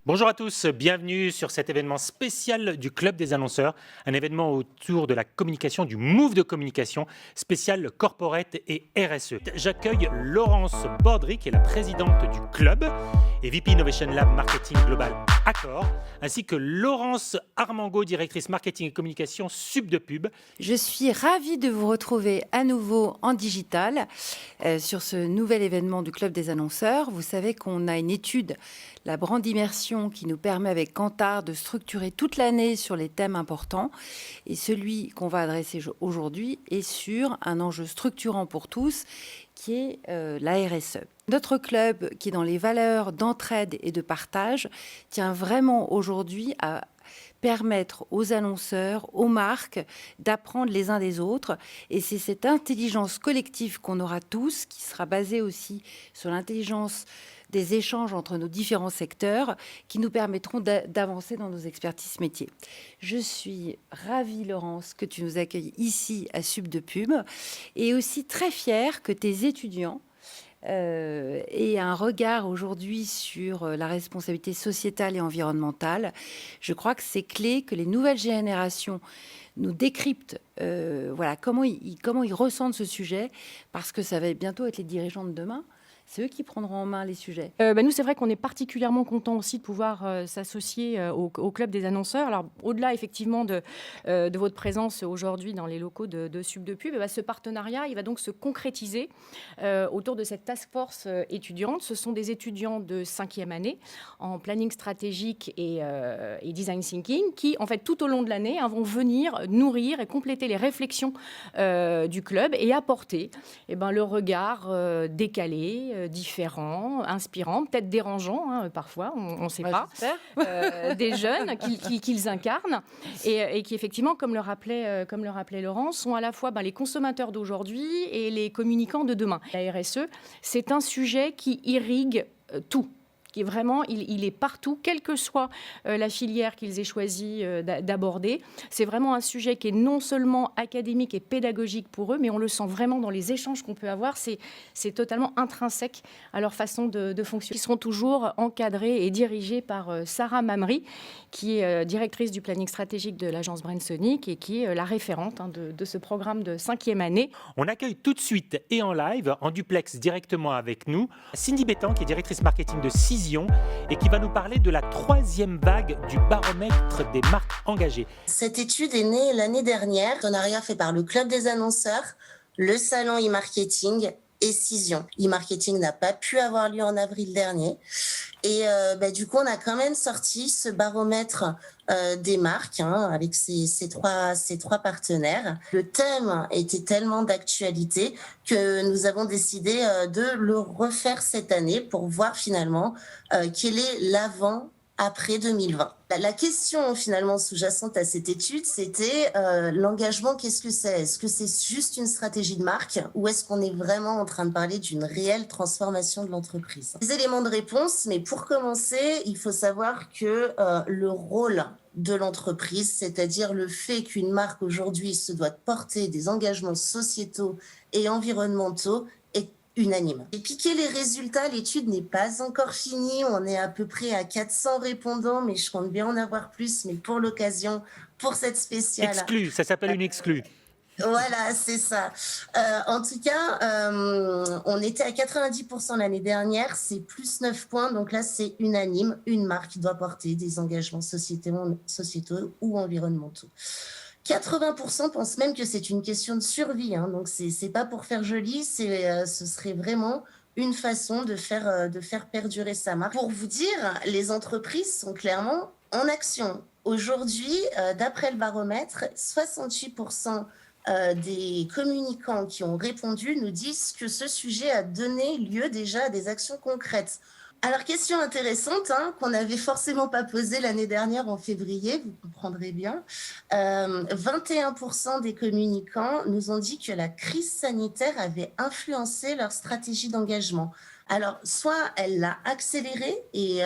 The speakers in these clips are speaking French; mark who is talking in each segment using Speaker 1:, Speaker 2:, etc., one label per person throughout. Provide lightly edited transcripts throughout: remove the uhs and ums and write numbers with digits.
Speaker 1: Bonjour à tous, bienvenue sur cet événement spécial du Club des annonceurs, un événement autour de la communication, du move de communication spécial corporate et RSE. J'accueille Laurence Bordry, qui est la présidente du club, et VP Innovation Lab Marketing Global Accor, ainsi que Laurence Armango, directrice marketing et communication Sub de Pub.
Speaker 2: Je suis ravie de vous retrouver à nouveau en digital sur ce nouvel événement du Club des annonceurs. Vous savez qu'on a une étude, la Brand Immersion, qui nous permet avec Kantar de structurer toute l'année sur les thèmes importants. Et celui qu'on va adresser aujourd'hui est sur un enjeu structurant pour tous, qui est la RSE. Notre club, qui est dans les valeurs d'entraide et de partage, tient vraiment aujourd'hui à permettre aux annonceurs, aux marques, d'apprendre les uns des autres. Et c'est cette intelligence collective qu'on aura tous, qui sera basée aussi sur l'intelligence des échanges entre nos différents secteurs, qui nous permettront d'avancer dans nos expertises métiers. Je suis ravie, Laurence, que tu nous accueilles ici à Sub de Pub, et aussi très fière que tes étudiants et un regard aujourd'hui sur la responsabilité sociétale et environnementale. Je crois que c'est clé que les nouvelles générations nous décryptent comment ils ressentent ce sujet, parce que ça va bientôt être les dirigeants de demain. C'est eux qui prendront en main les sujets.
Speaker 3: Nous, c'est vrai qu'on est particulièrement contents aussi de pouvoir s'associer au Club des annonceurs. Alors, au-delà, effectivement, de votre présence aujourd'hui dans les locaux de Sub de Pub, ce partenariat, il va donc se concrétiser autour de cette task force étudiante. Ce sont des étudiants de 5e année en planning stratégique et design thinking qui, en fait, tout au long de l'année, vont venir nourrir et compléter les réflexions du club et apporter le regard décalé, différents, inspirants, peut-être dérangeants, parfois, on ne sait pas, des jeunes qu'ils incarnent et qui, effectivement, comme le rappelait Laurence, sont à la fois les consommateurs d'aujourd'hui et les communicants de demain. La RSE, c'est un sujet qui irrigue tout. Qui est vraiment, il est partout, quelle que soit la filière qu'ils aient choisi d'aborder. C'est vraiment un sujet qui est non seulement académique et pédagogique pour eux, mais on le sent vraiment dans les échanges qu'on peut avoir. C'est totalement intrinsèque à leur façon de fonctionner. Ils seront toujours encadrés et dirigés par Sarah Mamri, qui est directrice du planning stratégique de l'agence Brainsonic et qui est la référente de ce programme de 5e année.
Speaker 1: On accueille tout de suite et en live, en duplex directement avec nous, Cindy Bétan, qui est directrice marketing de Cision et qui va nous parler de la 3e vague du baromètre des marques engagées.
Speaker 4: Cette étude est née l'année dernière, partenariat fait par le Club des annonceurs, le salon e-marketing et Cision. E-marketing n'a pas pu avoir lieu en avril dernier. Et du coup, on a quand même sorti ce baromètre des marques avec ces trois partenaires. Le thème était tellement d'actualité que nous avons décidé de le refaire cette année pour voir finalement quel est l'avant-après 2020. La question finalement sous-jacente à cette étude, c'était l'engagement, qu'est-ce que c'est ? Est-ce que c'est juste une stratégie de marque ou est-ce qu'on est vraiment en train de parler d'une réelle transformation de l'entreprise ? Des éléments de réponse, mais pour commencer, il faut savoir que le rôle de l'entreprise, c'est-à-dire le fait qu'une marque aujourd'hui se doit porter des engagements sociétaux et environnementaux, unanime. Et piquer les résultats, l'étude n'est pas encore finie. On est à peu près à 400 répondants, mais je compte bien en avoir plus. Mais pour l'occasion, pour cette spéciale...
Speaker 1: Exclue, ça s'appelle une exclue.
Speaker 4: Voilà, c'est ça. En tout cas, on était à 90% l'année dernière, c'est plus 9 points. Donc là, c'est unanime. Une marque doit porter des engagements sociétaux ou environnementaux. 80% pensent même que c'est une question de survie, donc c'est pas pour faire joli, ce serait vraiment une façon de faire perdurer sa marque. Pour vous dire, les entreprises sont clairement en action. Aujourd'hui, d'après le baromètre, 68% des communicants qui ont répondu nous disent que ce sujet a donné lieu déjà à des actions concrètes. Alors, question intéressante, qu'on n'avait forcément pas posée l'année dernière en février, vous comprendrez bien. 21% des communicants nous ont dit que la crise sanitaire avait influencé leur stratégie d'engagement. Alors, soit elle l'a accélérée et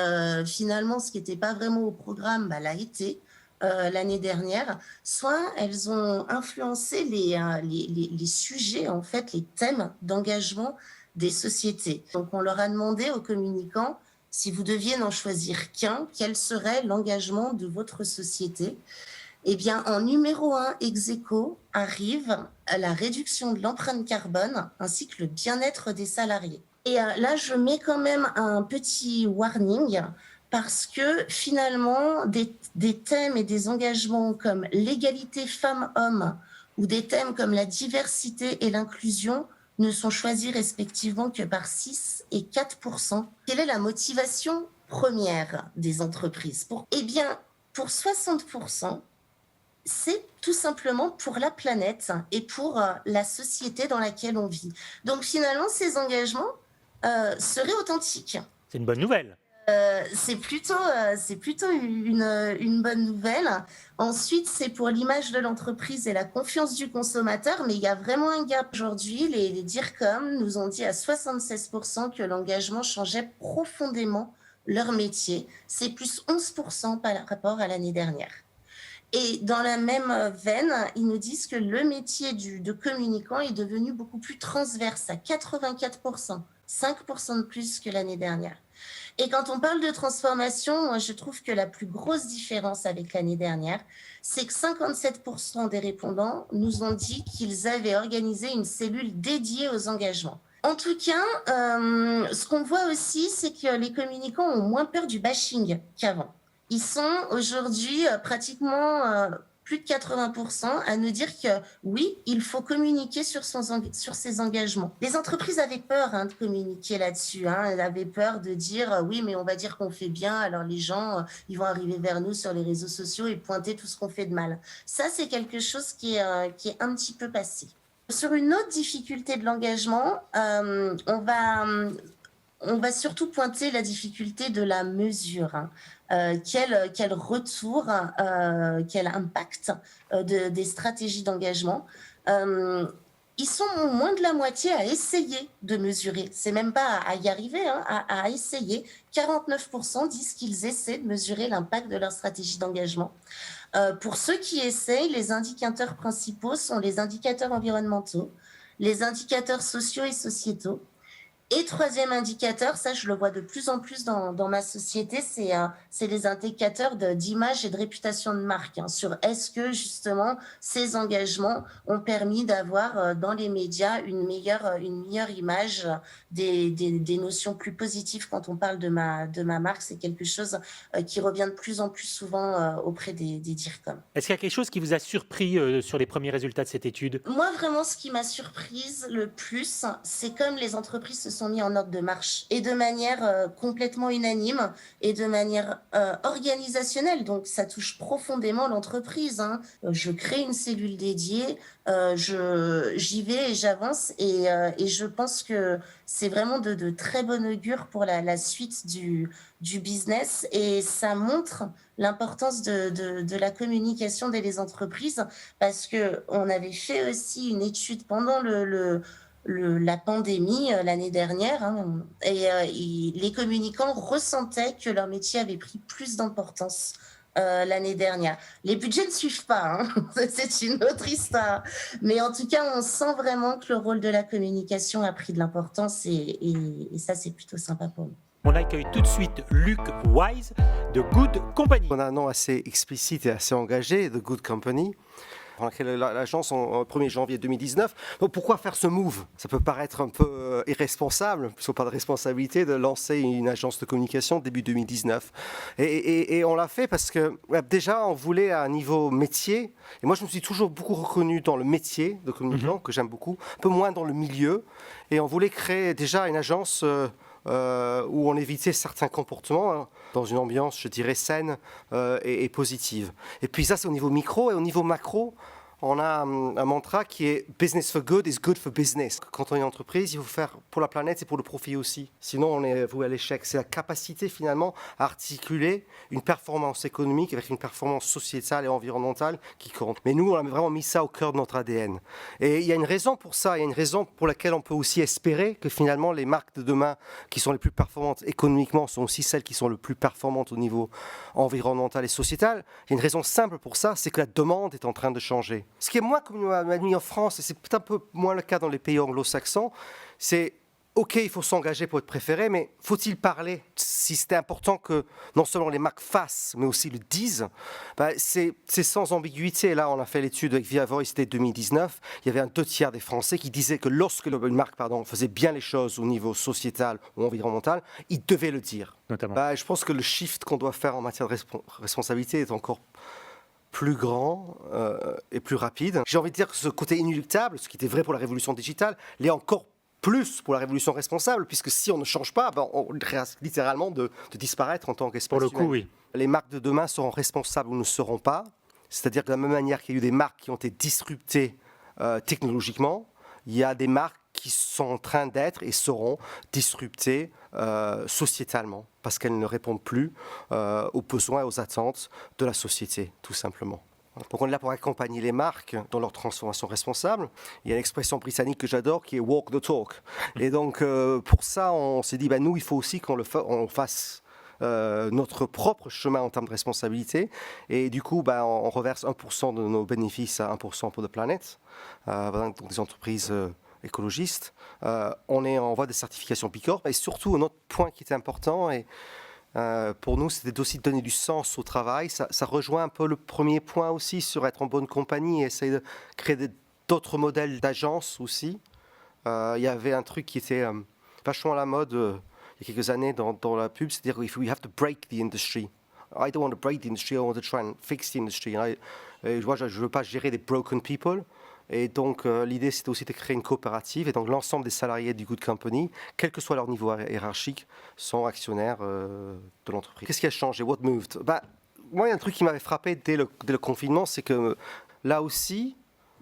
Speaker 4: finalement, ce qui n'était pas vraiment au programme, l'a été l'année dernière, soit elles ont influencé les sujets, en fait, les thèmes d'engagement des sociétés. Donc, on leur a demandé aux communicants si vous deviez n'en choisir qu'un, quel serait l'engagement de votre société? Eh bien, en numéro 1 ex aequo arrive la réduction de l'empreinte carbone ainsi que le bien-être des salariés. Et là, je mets quand même un petit warning parce que finalement, des thèmes et des engagements comme l'égalité femmes-hommes ou des thèmes comme la diversité et l'inclusion ne sont choisis respectivement que par 6 et 4%. Quelle est la motivation première des entreprises? Eh bien, pour 60%, c'est tout simplement pour la planète et pour la société dans laquelle on vit. Donc finalement, ces engagements seraient authentiques.
Speaker 1: C'est une bonne nouvelle.
Speaker 4: C'est plutôt une bonne nouvelle. Ensuite, c'est pour l'image de l'entreprise et la confiance du consommateur, mais il y a vraiment un gap aujourd'hui. Les DIRCOM nous ont dit à 76% que l'engagement changeait profondément leur métier. C'est plus 11% par rapport à l'année dernière. Et dans la même veine, ils nous disent que le métier de communicant est devenu beaucoup plus transverse à 84%, 5% de plus que l'année dernière. Et quand on parle de transformation, moi, je trouve que la plus grosse différence avec l'année dernière, c'est que 57% des répondants nous ont dit qu'ils avaient organisé une cellule dédiée aux engagements. En tout cas, ce qu'on voit aussi, c'est que les communicants ont moins peur du bashing qu'avant. Ils sont aujourd'hui pratiquement plus de 80% à nous dire que oui, il faut communiquer sur ses engagements. Les entreprises avaient peur de communiquer là-dessus. Elles avaient peur de dire oui, mais on va dire qu'on fait bien, alors les gens ils vont arriver vers nous sur les réseaux sociaux et pointer tout ce qu'on fait de mal. Ça, c'est quelque chose qui est un petit peu passé. Sur une autre difficulté de l'engagement, on va surtout pointer la difficulté de la mesure. Quel retour, quel impact des stratégies d'engagement. Ils sont moins de la moitié à essayer de mesurer. C'est même pas à y arriver, à essayer. 49% disent qu'ils essaient de mesurer l'impact de leur stratégie d'engagement. Pour ceux qui essayent, les indicateurs principaux sont les indicateurs environnementaux, les indicateurs sociaux et sociétaux. Et troisième indicateur, ça je le vois de plus en plus dans ma société, c'est les indicateurs d'image et de réputation de marque, sur est-ce que justement ces engagements ont permis d'avoir dans les médias une meilleure image, des notions plus positives quand on parle de ma marque. C'est quelque chose qui revient de plus en plus souvent auprès des DIRCOM.
Speaker 1: Est-ce qu'il y a quelque chose qui vous a surpris sur les premiers résultats de cette étude?
Speaker 4: Moi, vraiment, ce qui m'a surprise le plus, c'est comme les entreprises se sont mis en ordre de marche et de manière complètement unanime et de manière organisationnelle. Donc, ça touche profondément l'entreprise. Je crée une cellule dédiée, j'y vais et j'avance et je pense que c'est vraiment de très bon augure pour la suite du business et ça montre l'importance de la communication des entreprises parce qu'on avait fait aussi une étude pendant la pandémie l'année dernière et les communicants ressentaient que leur métier avait pris plus d'importance l'année dernière. Les budgets ne suivent pas, c'est une autre histoire. Mais en tout cas, on sent vraiment que le rôle de la communication a pris de l'importance et ça, c'est plutôt sympa pour nous.
Speaker 1: On accueille tout de suite Luc Wise de Good Company.
Speaker 5: On a un nom assez explicite et assez engagé, The Good Company. On a créé l'agence en 1er janvier 2019. Donc pourquoi faire ce move? Ça peut paraître un peu irresponsable, puisqu'on parle de responsabilité, de lancer une agence de communication début 2019. Et on l'a fait parce que déjà, on voulait à un niveau métier. Et moi, je me suis toujours beaucoup reconnu dans le métier de communicant, que j'aime beaucoup, un peu moins dans le milieu. Et on voulait créer déjà une agence où on évitait certains comportements dans une ambiance, je dirais, saine et positive. Et puis ça, c'est au niveau micro. Et au niveau macro, on a un mantra qui est « Business for good is good for business ». Quand on est une entreprise, il faut faire pour la planète et pour le profit aussi. Sinon, on est voué à l'échec. C'est la capacité, finalement, à articuler une performance économique avec une performance sociétale et environnementale qui compte. Mais nous, on a vraiment mis ça au cœur de notre ADN. Et il y a une raison pour ça. Il y a une raison pour laquelle on peut aussi espérer que, finalement, les marques de demain qui sont les plus performantes économiquement sont aussi celles qui sont les plus performantes au niveau environnemental et sociétal. Il y a une raison simple pour ça, c'est que la demande est en train de changer. Ce qui est moins comme on a mis en France, et c'est peut-être un peu moins le cas dans les pays anglo-saxons, c'est OK, il faut s'engager pour être préféré, mais faut-il parler? Si c'était important que non seulement les marques fassent, mais aussi le disent, c'est sans ambiguïté. Là, on a fait l'étude avec Via Voice dès 2019. Il y avait un 2/3 des Français qui disaient que lorsque une marque faisait bien les choses au niveau sociétal ou environnemental, ils devaient le dire.
Speaker 1: Notamment.
Speaker 5: Je pense que le shift qu'on doit faire en matière de responsabilité est encore plus grand et plus rapide. J'ai envie de dire que ce côté inéluctable, ce qui était vrai pour la révolution digitale, l'est encore plus pour la révolution responsable, puisque si on ne change pas, on risque littéralement de disparaître en tant qu'espèce
Speaker 1: Pour le
Speaker 5: humaine.
Speaker 1: coup, oui.
Speaker 5: Les marques de demain seront responsables ou ne seront pas. C'est-à-dire que de la même manière qu'il y a eu des marques qui ont été disruptées technologiquement, il y a des marques qui sont en train d'être et seront disruptées sociétalement, parce qu'elles ne répondent plus aux besoins et aux attentes de la société, tout simplement. Donc on est là pour accompagner les marques dans leur transformation responsable. Il y a une expression britannique que j'adore qui est « walk the talk ». Et donc pour ça, on s'est dit, nous, il faut aussi qu'on fasse notre propre chemin en termes de responsabilité. Et du coup, on reverse 1% de nos bénéfices à 1% pour la planète, donc des entreprises écologistes. On est en voie de certification B Corp. Et surtout, un autre point qui était important, et pour nous, c'était aussi de donner du sens au travail. Ça rejoint un peu le premier point aussi sur être en bonne compagnie et essayer de créer d'autres modèles d'agence aussi. Il y avait un truc qui était vachement à la mode il y a quelques années dans la pub, c'est-à-dire we have to break the industry. I don't want to break the industry, I want to try and fix the industry. Je ne veux pas gérer des broken people. Et donc, l'idée, c'était aussi de créer une coopérative. Et donc, l'ensemble des salariés du Good Company, quel que soit leur niveau hiérarchique, sont actionnaires de l'entreprise. Qu'est-ce qui a changé? What moved? Moi, il y a un truc qui m'avait frappé dès le confinement, c'est que là aussi,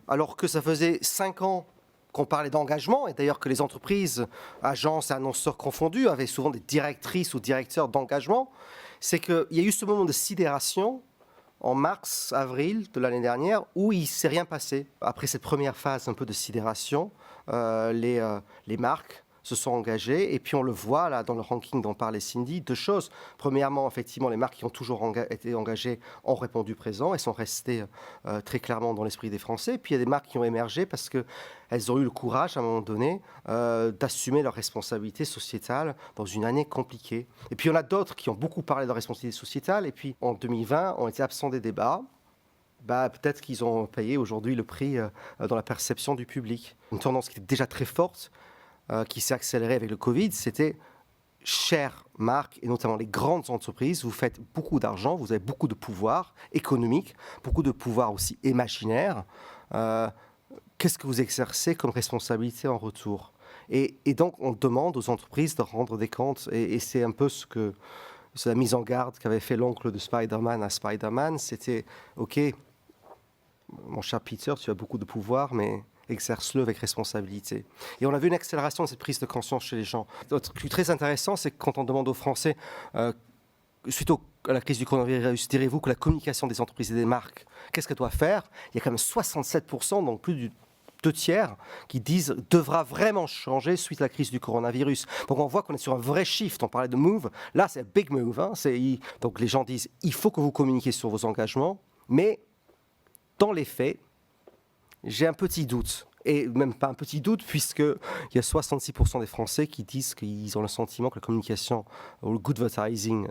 Speaker 5: alors que ça faisait 5 ans qu'on parlait d'engagement, et d'ailleurs que les entreprises, agences et annonceurs confondus, avaient souvent des directrices ou directeurs d'engagement, c'est qu'il y a eu ce moment de sidération en mars, avril de l'année dernière, où il ne s'est rien passé. Après cette première phase un peu de sidération, les marques se sont engagées, et puis on le voit là dans le ranking dont parlait Cindy, 2 choses. Premièrement, effectivement, les marques qui ont toujours été engagées ont répondu présent et sont restées très clairement dans l'esprit des Français. Puis il y a des marques qui ont émergé parce qu'elles ont eu le courage à un moment donné d'assumer leurs responsabilités sociétales dans une année compliquée. Et puis il y en a d'autres qui ont beaucoup parlé de leur responsabilité sociétale, et puis en 2020 ont été absents des débats. Peut-être qu'ils ont payé aujourd'hui le prix dans la perception du public. Une tendance qui était déjà très forte, qui s'est accélérée avec le Covid, c'était chères marques, et notamment les grandes entreprises, vous faites beaucoup d'argent, vous avez beaucoup de pouvoir économique, beaucoup de pouvoir aussi imaginaire. Qu'est-ce que vous exercez comme responsabilité en retour? Et donc, on demande aux entreprises de rendre des comptes, et c'est un peu c'est la mise en garde qu'avait fait l'oncle de Spider-Man à Spider-Man, c'était « Ok, mon cher Peter, tu as beaucoup de pouvoir, mais exerce-le avec responsabilité. » Et on a vu une accélération de cette prise de conscience chez les gens. Autre truc très intéressant, c'est que quand on demande aux Français, suite à la crise du coronavirus, direz-vous que la communication des entreprises et des marques, qu'est-ce qu'elle doit faire? Il y a quand même 67%, donc plus du 2/3, qui disent devra vraiment changer suite à la crise du coronavirus. Donc on voit qu'on est sur un vrai shift. On parlait de move. Là, c'est un big move. Donc les gens disent il faut que vous communiquiez sur vos engagements, mais dans les faits, j'ai un petit doute. Et même pas un petit doute, puisqu'il y a 66% des Français qui disent qu'ils ont le sentiment que la communication ou le good advertising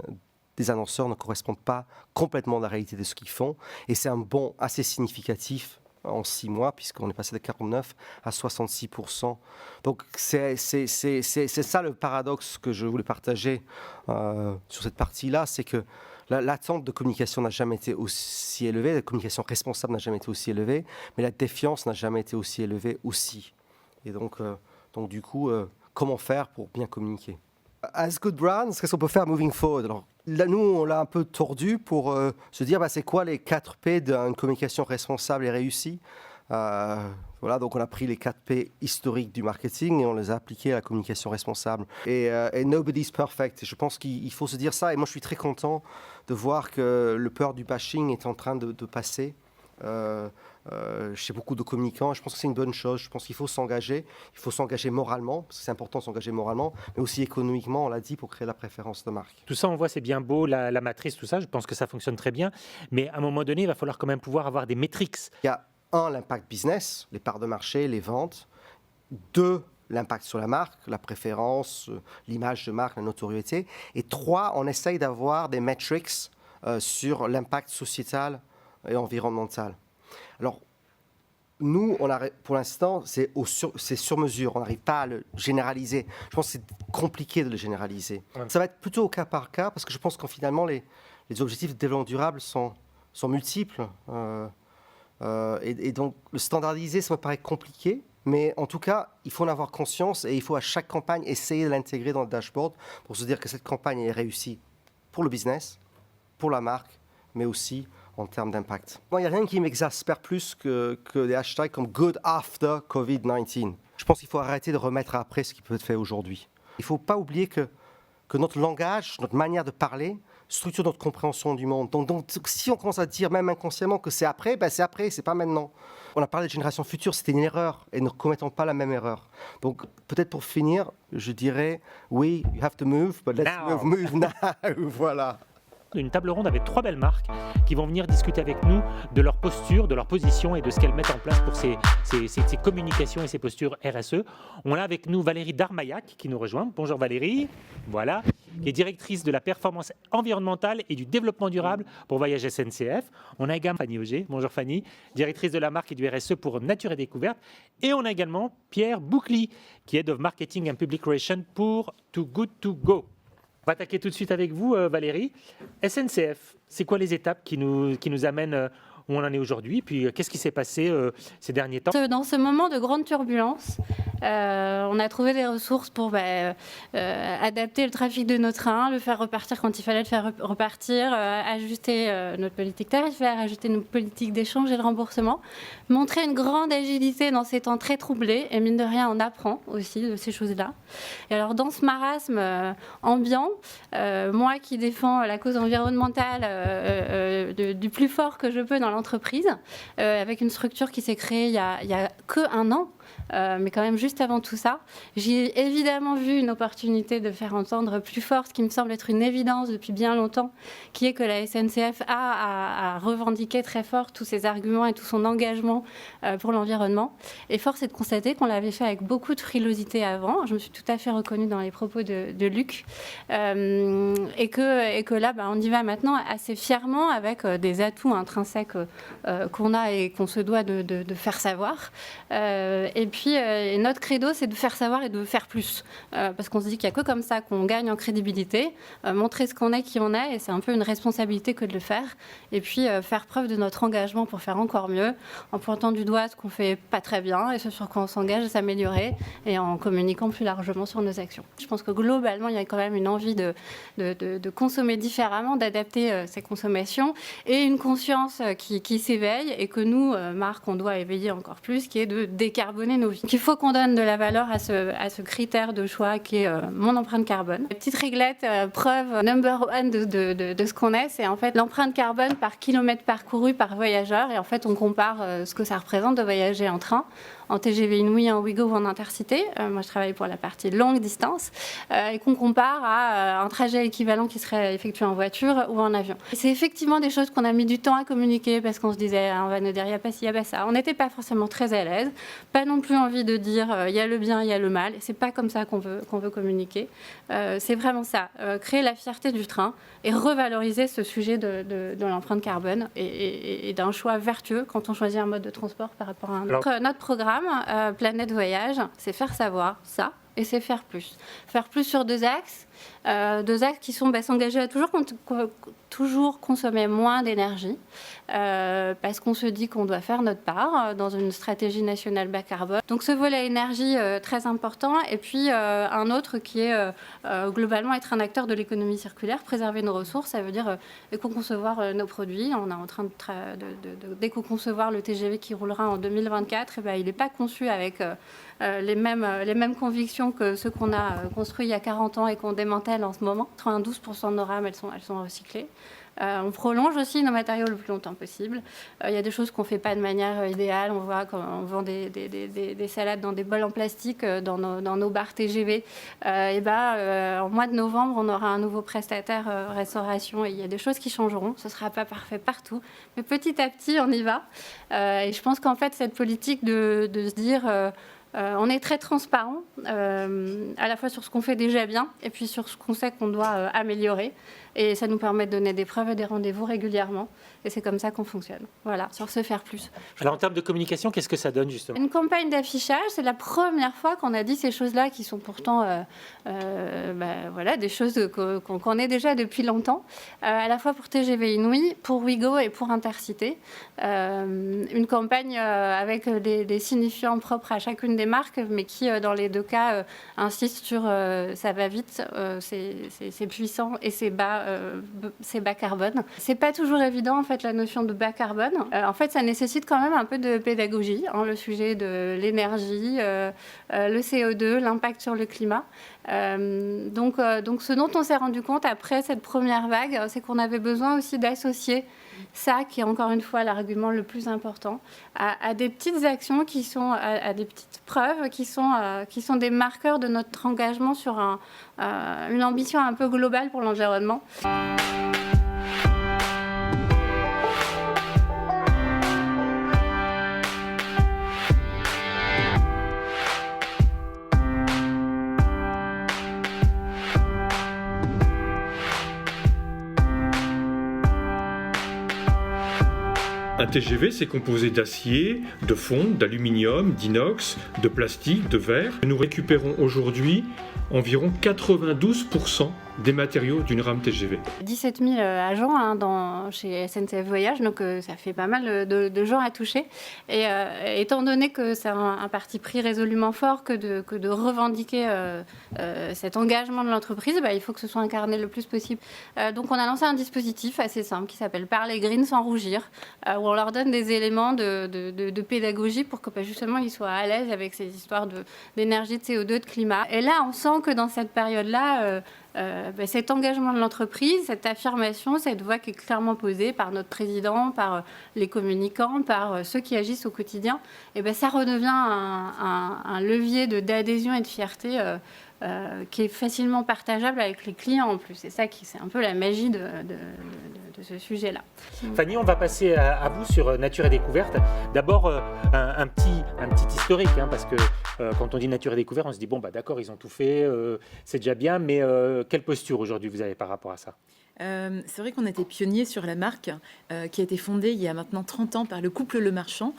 Speaker 5: des annonceurs ne correspondent pas complètement à la réalité de ce qu'ils font. Et c'est un bond assez significatif en 6 mois, puisqu'on est passé de 49 à 66%. Donc c'est ça le paradoxe que je voulais partager sur cette partie-là, c'est que l'attente de communication n'a jamais été aussi élevée, la communication responsable n'a jamais été aussi élevée, mais la défiance n'a jamais été aussi élevée aussi. Et donc du coup, comment faire pour bien communiquer? As good brands, qu'est-ce qu'on peut faire moving forward? Alors, là, nous, on l'a un peu tordu pour se dire, c'est quoi les 4 P d'une communication responsable et réussie? Voilà, donc on a pris les 4 P historiques du marketing et on les a appliqués à la communication responsable. Et nobody's perfect. Je pense qu'il faut se dire ça. Et moi, je suis très content de voir que le peur du bashing est en train de passer chez beaucoup de communicants. Je pense que c'est une bonne chose. Je pense qu'il faut s'engager. Il faut s'engager moralement, parce que c'est important de s'engager moralement, mais aussi économiquement, on l'a dit, pour créer la préférence de marque.
Speaker 1: Tout ça, on voit, c'est bien beau, la matrice, tout ça. Je pense que ça fonctionne très bien. Mais à un moment donné, il va falloir quand même pouvoir avoir des métriques.
Speaker 5: Il y a l'impact business, les parts de marché, les ventes. 2, l'impact sur la marque, la préférence, l'image de marque, la notoriété. Et 3, on essaye d'avoir des metrics sur l'impact sociétal et environnemental. Alors, nous, pour l'instant, c'est sur mesure. On n'arrive pas à le généraliser. Je pense que c'est compliqué de le généraliser. Ouais. Ça va être plutôt au cas par cas, parce que je pense que finalement, les objectifs de développement durable sont multiples. Et donc, le standardiser, ça me paraît compliqué. Mais en tout cas, il faut en avoir conscience et il faut à chaque campagne essayer de l'intégrer dans le dashboard pour se dire que cette campagne est réussie pour le business, pour la marque, mais aussi en termes d'impact. Il n'y a rien qui m'exaspère plus que des hashtags comme Good After COVID-19. Je pense qu'il faut arrêter de remettre après ce qui peut être fait aujourd'hui. Il ne faut pas oublier que notre langage, notre manière de parler, structure notre compréhension du monde. Donc si on commence à dire même inconsciemment que c'est après, c'est après, c'est pas maintenant. On a parlé de génération future, c'était une erreur et ne commettons pas la même erreur. Donc peut-être pour finir, je dirais oui, you have to move, but let's move now. Voilà.
Speaker 1: Une table ronde avec 3 belles marques qui vont venir discuter avec nous de leur posture, de leur position et de ce qu'elles mettent en place pour ces communications et ces postures RSE. On a avec nous Valérie Darmaillac qui nous rejoint. Bonjour Valérie, voilà, qui est directrice de la performance environnementale et du développement durable pour Voyage SNCF. On a également Fanny Auger, bonjour Fanny, directrice de la marque et du RSE pour Nature et Découverte. Et on a également Pierre Boucli, qui est Head of Marketing and Public Relations pour Too Good To Go. On va attaquer tout de suite avec vous, Valérie. SNCF, c'est quoi les étapes qui nous amènent où on en est aujourd'hui? Puis qu'est-ce qui s'est passé ces derniers temps?
Speaker 6: Dans ce moment de grande turbulence, on a trouvé des ressources pour adapter le trafic de nos trains, le faire repartir quand il fallait le faire repartir, ajuster notre politique tarifaire, ajuster notre politique d'échange et de remboursement, montrer une grande agilité dans ces temps très troublés, et mine de rien, on apprend aussi de ces choses-là. Et alors, dans ce marasme ambiant, moi qui défends la cause environnementale du plus fort que je peux dans l'entreprise, avec une structure qui s'est créée il y a que 1 an, mais quand même juste avant tout ça, j'ai évidemment vu une opportunité de faire entendre plus fort ce qui me semble être une évidence depuis bien longtemps, qui est que la SNCF a revendiqué très fort tous ses arguments et tout son engagement pour l'environnement. Et force est de constater qu'on l'avait fait avec beaucoup de frilosité avant. Je me suis tout à fait reconnue dans les propos de Luc. Et que là, on y va maintenant assez fièrement avec des atouts intrinsèques qu'on a et qu'on se doit de faire savoir. Et puis, notre credo, c'est de faire savoir et de faire plus. Parce qu'on se dit qu'il n'y a que comme ça qu'on gagne en crédibilité, montrer ce qu'on est, qui on est, et c'est un peu une responsabilité que de le faire. Et puis, faire preuve de notre engagement pour faire encore mieux, en pointant du doigt ce qu'on ne fait pas très bien et ce sur quoi on s'engage à s'améliorer, et en communiquant plus largement sur nos actions. Je pense que globalement, il y a quand même une envie de consommer différemment, d'adapter ses consommations, et une conscience qui s'éveille, et que nous, marques, on doit éveiller encore plus, qui est de décarboner nos vies. Il faut qu'on donne de la valeur à ce critère de choix qui est mon empreinte carbone. Petite réglette, preuve number one de ce qu'on est, c'est en fait l'empreinte carbone par kilomètre parcouru par voyageur. Et en fait, on compare ce que ça représente de voyager en train, en TGV Inouï, en Ouigo ou en Intercité. Moi, je travaille pour la partie longue distance, et qu'on compare à un trajet équivalent qui serait effectué en voiture ou en avion. Et c'est effectivement des choses qu'on a mis du temps à communiquer parce qu'on se disait, on va nous dire, il n'y a pas ci, il n'y a pas ça. On n'était pas forcément très à l'aise, pas non plus envie de dire, il y a le bien, il y a le mal. C'est pas comme ça qu'on veut communiquer. C'est vraiment ça, créer la fierté du train et revaloriser ce sujet de l'empreinte carbone et d'un choix vertueux quand on choisit un mode de transport par rapport à un autre. Notre programme, Planète Voyage, c'est faire savoir ça et c'est faire plus. Faire plus sur 2 axes. 2 axes qui sont s'engager à toujours consommer moins d'énergie, parce qu'on se dit qu'on doit faire notre part dans une stratégie nationale bas carbone. Donc ce volet énergie très important, et puis un autre qui est globalement être un acteur de l'économie circulaire, préserver nos ressources, ça veut dire éco-concevoir nos produits. On est en train d'éco-concevoir le TGV qui roulera en 2024, et il n'est pas conçu avec les mêmes convictions que ceux qu'on a construits il y a 40 ans et qu'on démantèle en ce moment. 92% de nos rames, elles sont recyclées. On prolonge aussi nos matériaux le plus longtemps possible. Il y a des choses qu'on ne fait pas de manière idéale. On voit quand on vend des salades dans des bols en plastique dans nos bars TGV. En mois de novembre, on aura un nouveau prestataire restauration, et il y a des choses qui changeront. Ce ne sera pas parfait partout, mais petit à petit, on y va. Et je pense qu'en fait, cette politique de se dire... On est très transparent, à la fois sur ce qu'on fait déjà bien et puis sur ce qu'on sait qu'on doit améliorer. Et ça nous permet de donner des preuves et des rendez-vous régulièrement. Et c'est comme ça qu'on fonctionne. Voilà, sur ce faire plus.
Speaker 1: Alors en termes de communication, qu'est-ce que ça donne justement ?
Speaker 6: Une campagne d'affichage, c'est la première fois qu'on a dit ces choses-là qui sont pourtant voilà, des choses qu'on connaît déjà depuis longtemps, à la fois pour TGV Inouï, pour Ouigo et pour Intercité. Une campagne avec des signifiants propres à chacune des marques, mais qui, dans les deux cas, insiste sur ça va vite, c'est puissant et c'est bas carbone. C'est pas toujours évident, en fait, la notion de bas carbone. En fait, ça nécessite quand même un peu de pédagogie, le sujet de l'énergie, le CO2, l'impact sur le climat. Donc, ce dont on s'est rendu compte après cette première vague, c'est qu'on avait besoin aussi d'associer ça, qui est encore une fois l'argument le plus important, à des petites actions qui sont, à des petites preuves qui sont des marqueurs de notre engagement sur une ambition un peu globale pour l'environnement.
Speaker 7: Un TGV, c'est composé d'acier, de fonte, d'aluminium, d'inox, de plastique, de verre. Nous récupérons aujourd'hui environ 92% des matériaux d'une rame TGV.
Speaker 6: 17 000 agents chez SNCF Voyage, donc ça fait pas mal de gens à toucher. Et étant donné que c'est un parti pris résolument fort que de revendiquer cet engagement de l'entreprise, il faut que ce soit incarné le plus possible. Donc on a lancé un dispositif assez simple qui s'appelle Parler Green sans rougir, où on leur donne des éléments de pédagogie pour que justement ils soient à l'aise avec ces histoires d'énergie, de CO2, de climat. Et là, on sent que dans cette période-là, cet engagement de l'entreprise, cette affirmation, cette voix qui est clairement posée par notre président, par les communicants, par ceux qui agissent au quotidien, ça redevient un levier d'adhésion et de fierté qui est facilement partageable avec les clients en plus. C'est ça c'est un peu la magie de ce sujet-là.
Speaker 1: Fanny, on va passer à vous sur Nature et Découverte. D'abord, un petit historique, parce que quand on dit Nature et Découverte, on se dit, d'accord, ils ont tout fait, c'est déjà bien, mais quelle posture aujourd'hui vous avez par rapport à ça ?
Speaker 8: C'est vrai qu'on était pionniers sur la marque qui a été fondée il y a maintenant 30 ans par le couple Le Marchand,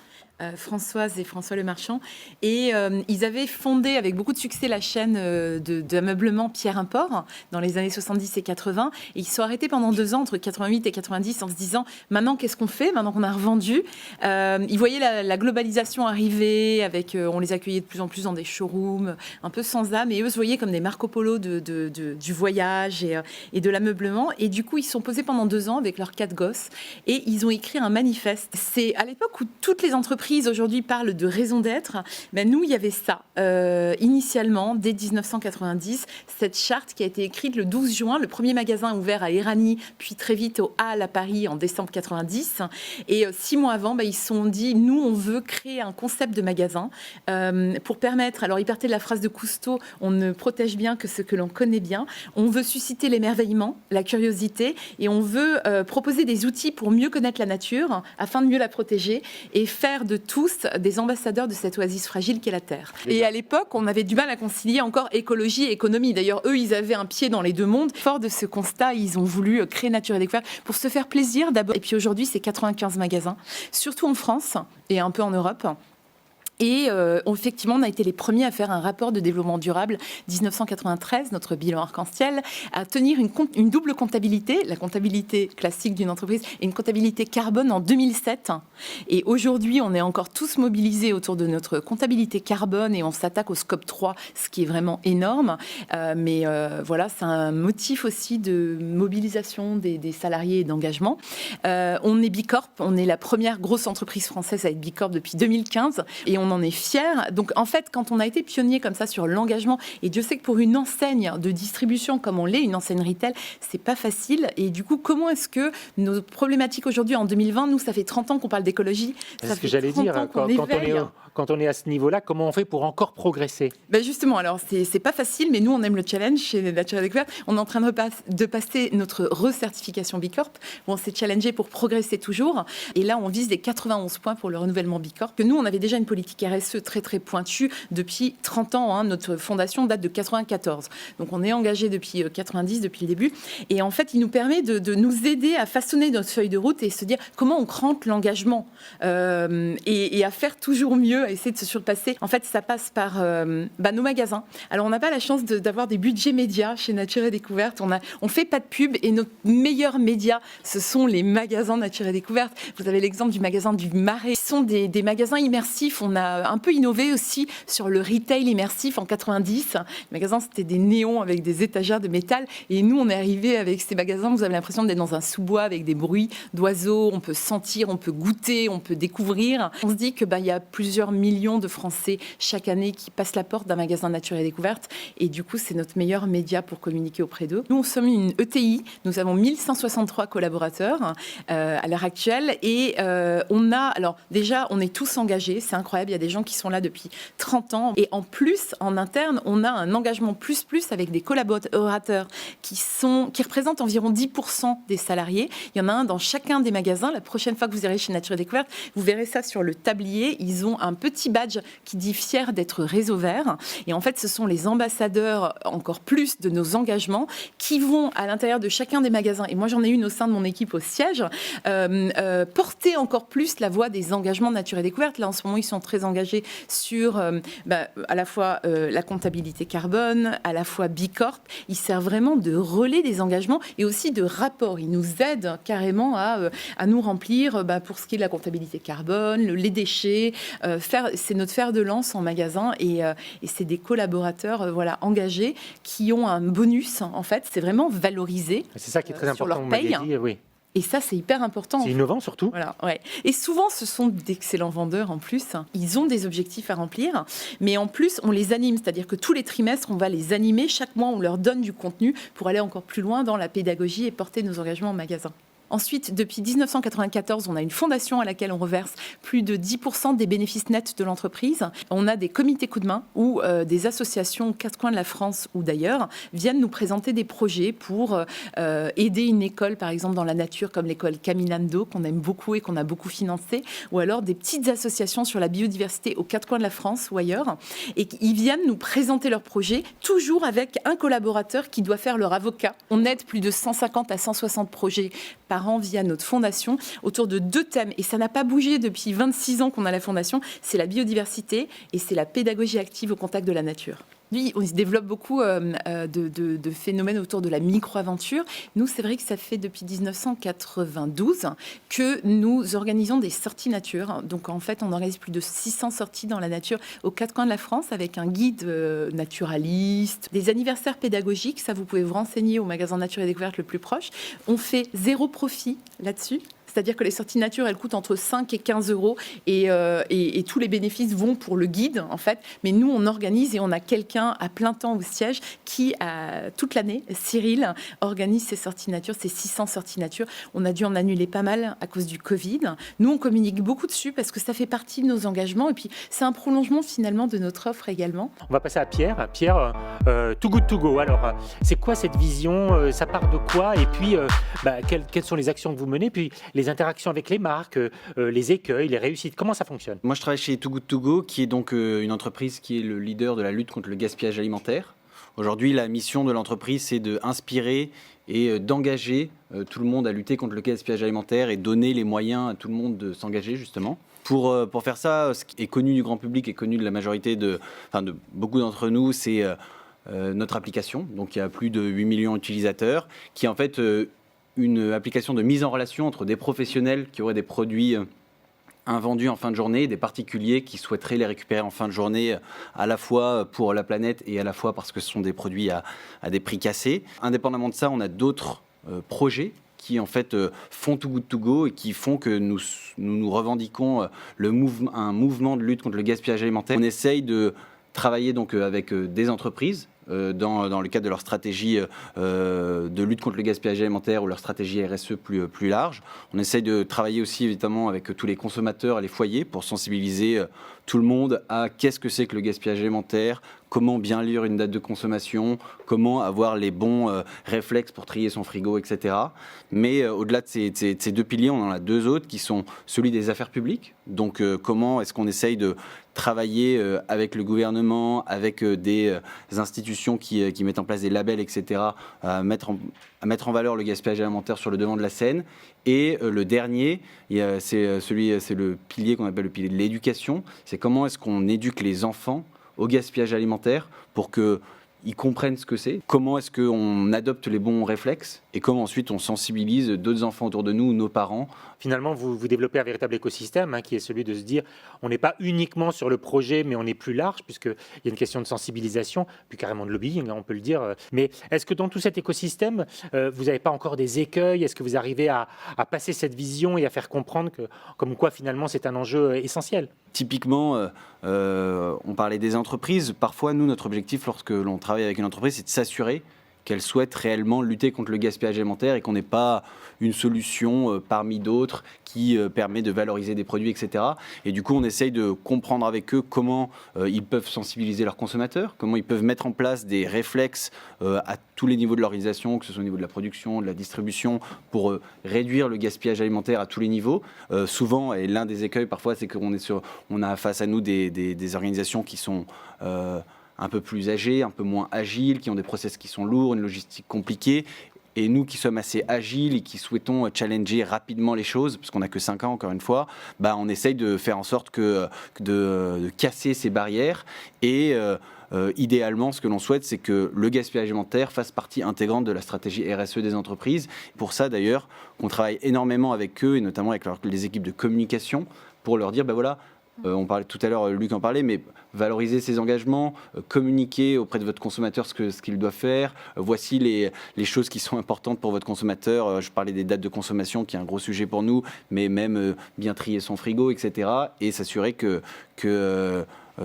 Speaker 8: Françoise et François Le Marchand, et ils avaient fondé avec beaucoup de succès la chaîne d'ameublement Pierre Import dans les années 70 et 80, et ils se sont arrêtés pendant 2 ans entre 88 et 90 en se disant maintenant qu'est-ce qu'on fait maintenant qu'on a revendu. Ils voyaient la globalisation arriver, avec on les accueillait de plus en plus dans des showrooms un peu sans âme, et eux se voyaient comme des Marco Polo du voyage et de l'ameublement, et du coup ils se sont posés pendant 2 ans avec leurs 4 gosses et ils ont écrit un manifeste. C'est à l'époque où toutes les entreprises aujourd'hui parlent de raison d'être. Nous, il y avait ça. Initialement, dès 1990, cette charte qui a été écrite le 12 juin. Le premier magasin a ouvert à Éragny, puis très vite au Halles à Paris en décembre 90. Et 6 mois avant, ils se sont dit, nous, on veut créer un concept de magasin pour permettre, alors ils partaient de la phrase de Cousteau, on ne protège bien que ce que l'on connaît bien. On veut susciter l'émerveillement, la curiosité, et on veut proposer des outils pour mieux connaître la nature, afin de mieux la protéger, et faire de tous des ambassadeurs de cette oasis fragile qu'est la Terre. Et à l'époque, on avait du mal à concilier encore écologie et économie. D'ailleurs, eux, ils avaient un pied dans les deux mondes. Fort de ce constat, ils ont voulu créer Nature et Découverte pour se faire plaisir d'abord. Et puis aujourd'hui, c'est 95 magasins, surtout en France et un peu en Europe. Et effectivement, on a été les premiers à faire un rapport de développement durable 1993, notre bilan arc-en-ciel, à tenir une double comptabilité, la comptabilité classique d'une entreprise et une comptabilité carbone en 2007. Et aujourd'hui, on est encore tous mobilisés autour de notre comptabilité carbone et on s'attaque au scope 3, ce qui est vraiment énorme. Mais voilà, c'est un motif aussi de mobilisation des salariés et d'engagement. On est Bicorp, on est la première grosse entreprise française à être Bicorp depuis 2015 et on en est fiers. Donc en fait, quand on a été pionnier comme ça sur l'engagement, et Dieu sait que pour une enseigne de distribution comme on l'est, une enseigne retail, c'est pas facile. Et du coup, comment est-ce que nos problématiques aujourd'hui en 2020, nous, ça fait 30 ans qu'on parle d'écologie.
Speaker 1: C'est ce que j'allais dire. Quand on est à ce niveau-là, comment on fait pour encore progresser ?
Speaker 8: Justement, alors c'est pas facile, mais nous, on aime le challenge chez Nature et Découverte. On est en train de passer notre recertification Bicorp, où on s'est challengé pour progresser toujours. Et là, on vise les 91 points pour le renouvellement Bicorp. Que nous, on avait déjà une politique politique RSE très très pointue depuis 30 ans. Notre fondation date de 94. Donc on est engagé depuis 90, depuis le début. Et en fait, il nous permet de nous aider à façonner notre feuille de route et se dire comment on crante l'engagement et à faire toujours mieux, à essayer de se surpasser. En fait, ça passe par nos magasins. Alors, on n'a pas la chance d'avoir des budgets médias chez Nature et Découverte. On fait pas de pub et notre meilleur média, ce sont les magasins Nature et Découverte. Vous avez l'exemple du magasin du Marais. Ce sont des magasins immersifs. On a un peu innové aussi sur le retail immersif en 90. Les magasins, c'était des néons avec des étagères de métal. Et nous, on est arrivé avec ces magasins. Vous avez l'impression d'être dans un sous-bois avec des bruits d'oiseaux. On peut sentir, on peut goûter, on peut découvrir. On se dit que il y a plusieurs millions de Français chaque année qui passent la porte d'un magasin Nature et Découverte. Et du coup, c'est notre meilleur média pour communiquer auprès d'eux. Nous, on sommes une ETI. Nous avons 1163 collaborateurs à l'heure actuelle. Et alors déjà, on est tous engagés. C'est incroyable. Il y a des gens qui sont là depuis 30 ans. Et en plus, en interne, on a un engagement plus avec des collaborateurs qui représentent environ 10% des salariés. Il y en a un dans chacun des magasins. La prochaine fois que vous irez chez Nature et Découverte, vous verrez ça sur le tablier. Ils ont un petit badge qui dit fier d'être réseau vert. Et en fait, ce sont les ambassadeurs encore plus de nos engagements qui vont à l'intérieur de chacun des magasins. Et moi, j'en ai une au sein de mon équipe au siège, porter encore plus la voix des engagements Nature et Découverte. Là, en ce moment, ils sont très engagés sur à la fois la comptabilité carbone, à la fois Bicorp. Ils servent vraiment de relais des engagements et aussi de rapport. Ils nous aident carrément à nous remplir pour ce qui est de la comptabilité carbone, les déchets. C'est notre fer de lance en magasin et c'est des collaborateurs engagés qui ont un bonus. En fait, c'est vraiment valorisé.
Speaker 1: C'est ça qui est très important.
Speaker 8: Sur leur paye.
Speaker 1: Oui.
Speaker 8: Et ça, c'est hyper important.
Speaker 1: C'est innovant surtout.
Speaker 8: Voilà, ouais. Et souvent, ce sont d'excellents vendeurs en plus. Ils ont des objectifs à remplir, mais en plus, on les anime. C'est-à-dire que tous les trimestres, on va les animer. Chaque mois, on leur donne du contenu pour aller encore plus loin dans la pédagogie et porter nos engagements en magasin. Ensuite, depuis 1994, on a une fondation à laquelle on reverse plus de 10% des bénéfices nets de l'entreprise. On a des comités coup de main où des associations aux quatre coins de la France ou d'ailleurs viennent nous présenter des projets pour aider une école, par exemple, dans la nature, comme l'école Caminando, qu'on aime beaucoup et qu'on a beaucoup financée, ou alors des petites associations sur la biodiversité aux quatre coins de la France ou ailleurs. Et ils viennent nous présenter leurs projets, toujours avec un collaborateur qui doit faire leur avocat. On aide plus de 150 à 160 projets par an via notre fondation autour de 2 thèmes. Et ça n'a pas bougé depuis 26 ans qu'on a la fondation. C'est la biodiversité et c'est la pédagogie active au contact de la nature. Lui, on se développe beaucoup de phénomènes autour de la micro-aventure. Nous, c'est vrai que ça fait depuis 1992 que nous organisons des sorties nature. Donc, en fait, on organise plus de 600 sorties dans la nature aux 4 coins de la France avec un guide naturaliste. Des anniversaires pédagogiques, ça, vous pouvez vous renseigner au magasin Nature et Découverte le plus proche. On fait 0 profit là-dessus. C'est-à-dire que les sorties nature, elles coûtent entre 5 et 15 euros et tous les bénéfices vont pour le guide, en fait. Mais nous, on organise et on a quelqu'un à plein temps au siège qui, toute l'année, Cyril, organise ces sorties nature, ces 600 sorties nature. On a dû en annuler pas mal à cause du Covid. Nous, on communique beaucoup dessus parce que ça fait partie de nos engagements et puis c'est un prolongement finalement de notre offre également.
Speaker 1: On va passer à Pierre. Pierre, Too Good To Go. Alors, c'est quoi cette vision ? Ça part de quoi ? Et puis, quelles sont les actions que vous menez ? Puis, les interactions avec les marques, les écueils, les réussites, comment ça fonctionne ?
Speaker 9: Moi, je travaille chez Too Good To Go, qui est donc une entreprise qui est le leader de la lutte contre le gaspillage alimentaire. Aujourd'hui, la mission de l'entreprise, c'est d'inspirer et d'engager tout le monde à lutter contre le gaspillage alimentaire et donner les moyens à tout le monde de s'engager, justement. Pour faire ça, ce qui est connu du grand public et connu de la majorité de beaucoup d'entre nous, c'est notre application. Donc, il y a plus de 8 millions d'utilisateurs, qui est en fait une application de mise en relation entre des professionnels qui auraient des produits invendus en fin de journée, des particuliers qui souhaiteraient les récupérer en fin de journée, à la fois pour la planète et à la fois parce que ce sont des produits à des prix cassés. Indépendamment de ça, on a d'autres projets qui en fait font Too Good To Go et qui font que nous revendiquons un mouvement de lutte contre le gaspillage alimentaire. On essaye de travailler donc avec des entreprises dans le cadre de leur stratégie de lutte contre le gaspillage alimentaire ou leur stratégie RSE plus large. On essaye de travailler aussi évidemment avec tous les consommateurs et les foyers pour sensibiliser tout le monde à qu'est-ce que c'est que le gaspillage alimentaire, comment bien lire une date de consommation, comment avoir les bons réflexes pour trier son frigo, etc. Mais au-delà de ces 2 piliers, on en a 2 autres qui sont celui des affaires publiques. Donc comment est-ce qu'on essaye de travailler avec le gouvernement, avec des institutions qui mettent en place des labels, etc., à mettre en valeur le gaspillage alimentaire sur le devant de la scène. Et le dernier, c'est le pilier qu'on appelle le pilier de l'éducation. C'est comment est-ce qu'on éduque les enfants au gaspillage alimentaire pour qu'ils comprennent ce que c'est, comment est-ce qu'on adopte les bons réflexes et comment ensuite on sensibilise d'autres enfants autour de nous, nos parents.
Speaker 1: Finalement, vous développez un véritable écosystème qui est celui de se dire on n'est pas uniquement sur le projet, mais on est plus large, puisqu'il y a une question de sensibilisation, puis carrément de lobbying, on peut le dire. Mais est-ce que dans tout cet écosystème, vous n'avez pas encore des écueils? Est-ce que vous arrivez à passer cette vision et à faire comprendre que, comme quoi finalement c'est un enjeu essentiel?
Speaker 9: Typiquement, on parlait des entreprises. Parfois, nous, notre objectif lorsque l'on travaille avec une entreprise, c'est de s'assurer qu'elle souhaite réellement lutter contre le gaspillage alimentaire et qu'on n'ait pas une solution parmi d'autres qui permet de valoriser des produits, etc. Et du coup, on essaye de comprendre avec eux comment ils peuvent sensibiliser leurs consommateurs, comment ils peuvent mettre en place des réflexes à tous les niveaux de l'organisation, que ce soit au niveau de la production, de la distribution, pour réduire le gaspillage alimentaire à tous les niveaux. Souvent, et l'un des écueils parfois, c'est qu'on a face à nous des organisations qui sont un peu plus âgés, un peu moins agiles, qui ont des process qui sont lourds, une logistique compliquée. Et nous qui sommes assez agiles et qui souhaitons challenger rapidement les choses, parce qu'on n'a que 5 ans encore une fois, on essaye de faire en sorte de casser ces barrières. Et idéalement, ce que l'on souhaite, c'est que le gaspillage alimentaire fasse partie intégrante de la stratégie RSE des entreprises. Pour ça d'ailleurs, qu'on travaille énormément avec eux, et notamment avec les équipes de communication, pour leur dire, voilà, on parlait tout à l'heure, Luc en parlait, mais valoriser ses engagements, communiquer auprès de votre consommateur ce qu'il doit faire. Voici les choses qui sont importantes pour votre consommateur. Je parlais des dates de consommation, qui est un gros sujet pour nous, mais même bien trier son frigo, etc. Et s'assurer que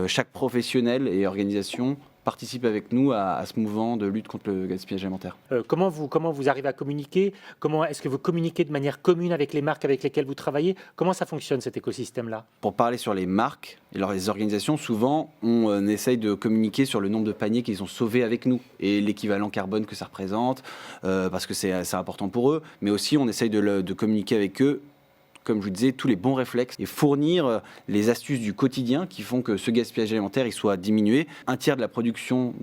Speaker 9: chaque professionnel et organisation participe avec nous à ce mouvement de lutte contre le gaspillage alimentaire.
Speaker 1: Comment vous arrivez à communiquer? Comment est-ce que vous communiquez de manière commune avec les marques avec lesquelles vous travaillez? Comment ça fonctionne, cet écosystème-là?
Speaker 9: Pour parler sur les marques et les organisations, souvent, on essaye de communiquer sur le nombre de paniers qu'ils ont sauvés avec nous et l'équivalent carbone que ça représente, parce que c'est important pour eux. Mais aussi, on essaye de communiquer avec eux, comme je vous disais, tous les bons réflexes et fournir les astuces du quotidien qui font que ce gaspillage alimentaire il soit diminué. Un tiers de la production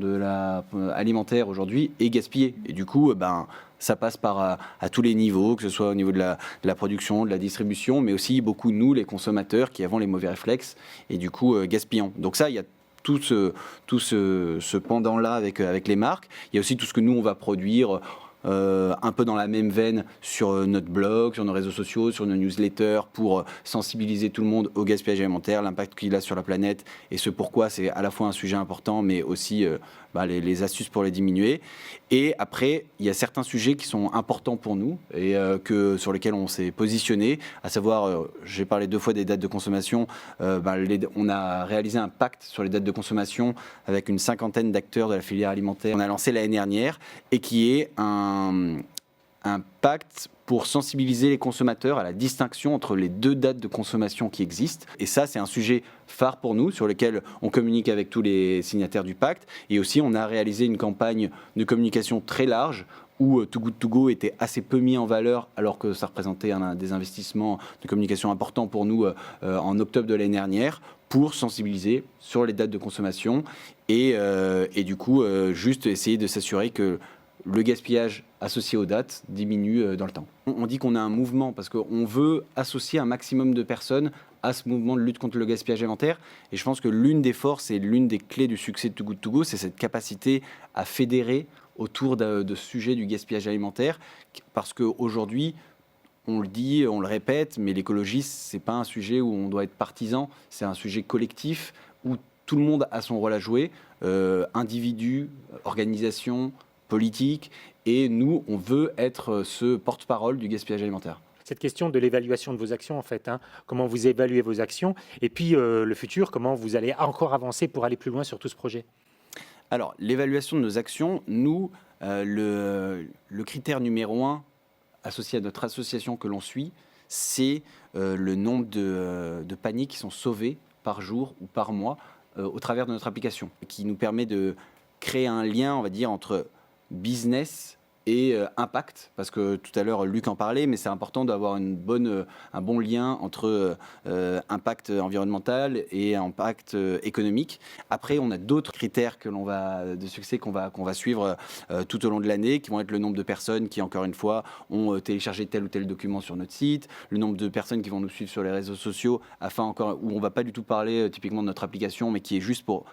Speaker 9: alimentaire aujourd'hui est gaspillée. Et du coup, ça passe par à tous les niveaux, que ce soit au niveau de la production, de la distribution, mais aussi beaucoup nous, les consommateurs, qui avons les mauvais réflexes et du coup gaspillons. Donc ça, il y a tout ce pendant-là avec les marques. Il y a aussi tout ce que nous, on va produire un peu dans la même veine sur notre blog, sur nos réseaux sociaux, sur nos newsletters, pour sensibiliser tout le monde au gaspillage alimentaire, l'impact qu'il a sur la planète et ce pourquoi c'est à la fois un sujet important, mais aussi les astuces pour les diminuer. Et après, il y a certains sujets qui sont importants pour nous et sur lesquels on s'est positionné, à savoir, j'ai parlé 2 fois des dates de consommation, on a réalisé un pacte sur les dates de consommation avec une 50aine d'acteurs de la filière alimentaire. On a lancé l'année dernière et qui est un pacte pour sensibiliser les consommateurs à la distinction entre les 2 dates de consommation qui existent. Et ça, c'est un sujet phare pour nous, sur lequel on communique avec tous les signataires du pacte. Et aussi, on a réalisé une campagne de communication très large où Too Good To Go était assez peu mis en valeur, alors que ça représentait des investissements de communication importants pour nous en octobre de l'année dernière, pour sensibiliser sur les dates de consommation et du coup, juste essayer de s'assurer que le gaspillage associé aux dates diminue dans le temps. On dit qu'on a un mouvement parce qu'on veut associer un maximum de personnes à ce mouvement de lutte contre le gaspillage alimentaire. Et je pense que l'une des forces et l'une des clés du succès de Too Good To Go, c'est cette capacité à fédérer autour de ce sujet du gaspillage alimentaire. Parce qu'aujourd'hui, on le dit, on le répète, mais l'écologie, ce n'est pas un sujet où on doit être partisan, c'est un sujet collectif où tout le monde a son rôle à jouer, individus, organisations, politique, et nous, on veut être ce porte-parole du gaspillage alimentaire.
Speaker 1: Cette question de l'évaluation de vos actions, en fait, comment vous évaluez vos actions, et puis le futur, comment vous allez encore avancer pour aller plus loin sur tout ce projet?
Speaker 9: Alors, l'évaluation de nos actions, nous, le critère numéro 1 associé à notre association que l'on suit, c'est le nombre de paniers qui sont sauvés par jour ou par mois au travers de notre application, qui nous permet de créer un lien, on va dire, entre business et impact, parce que tout à l'heure Luc en parlait, mais c'est important d'avoir un bon lien entre impact environnemental et impact économique. Après, on a d'autres critères de succès qu'on va suivre tout au long de l'année, qui vont être le nombre de personnes qui, encore une fois, ont téléchargé tel ou tel document sur notre site, le nombre de personnes qui vont nous suivre sur les réseaux sociaux, où on ne va pas du tout parler typiquement de notre application, mais qui est juste pour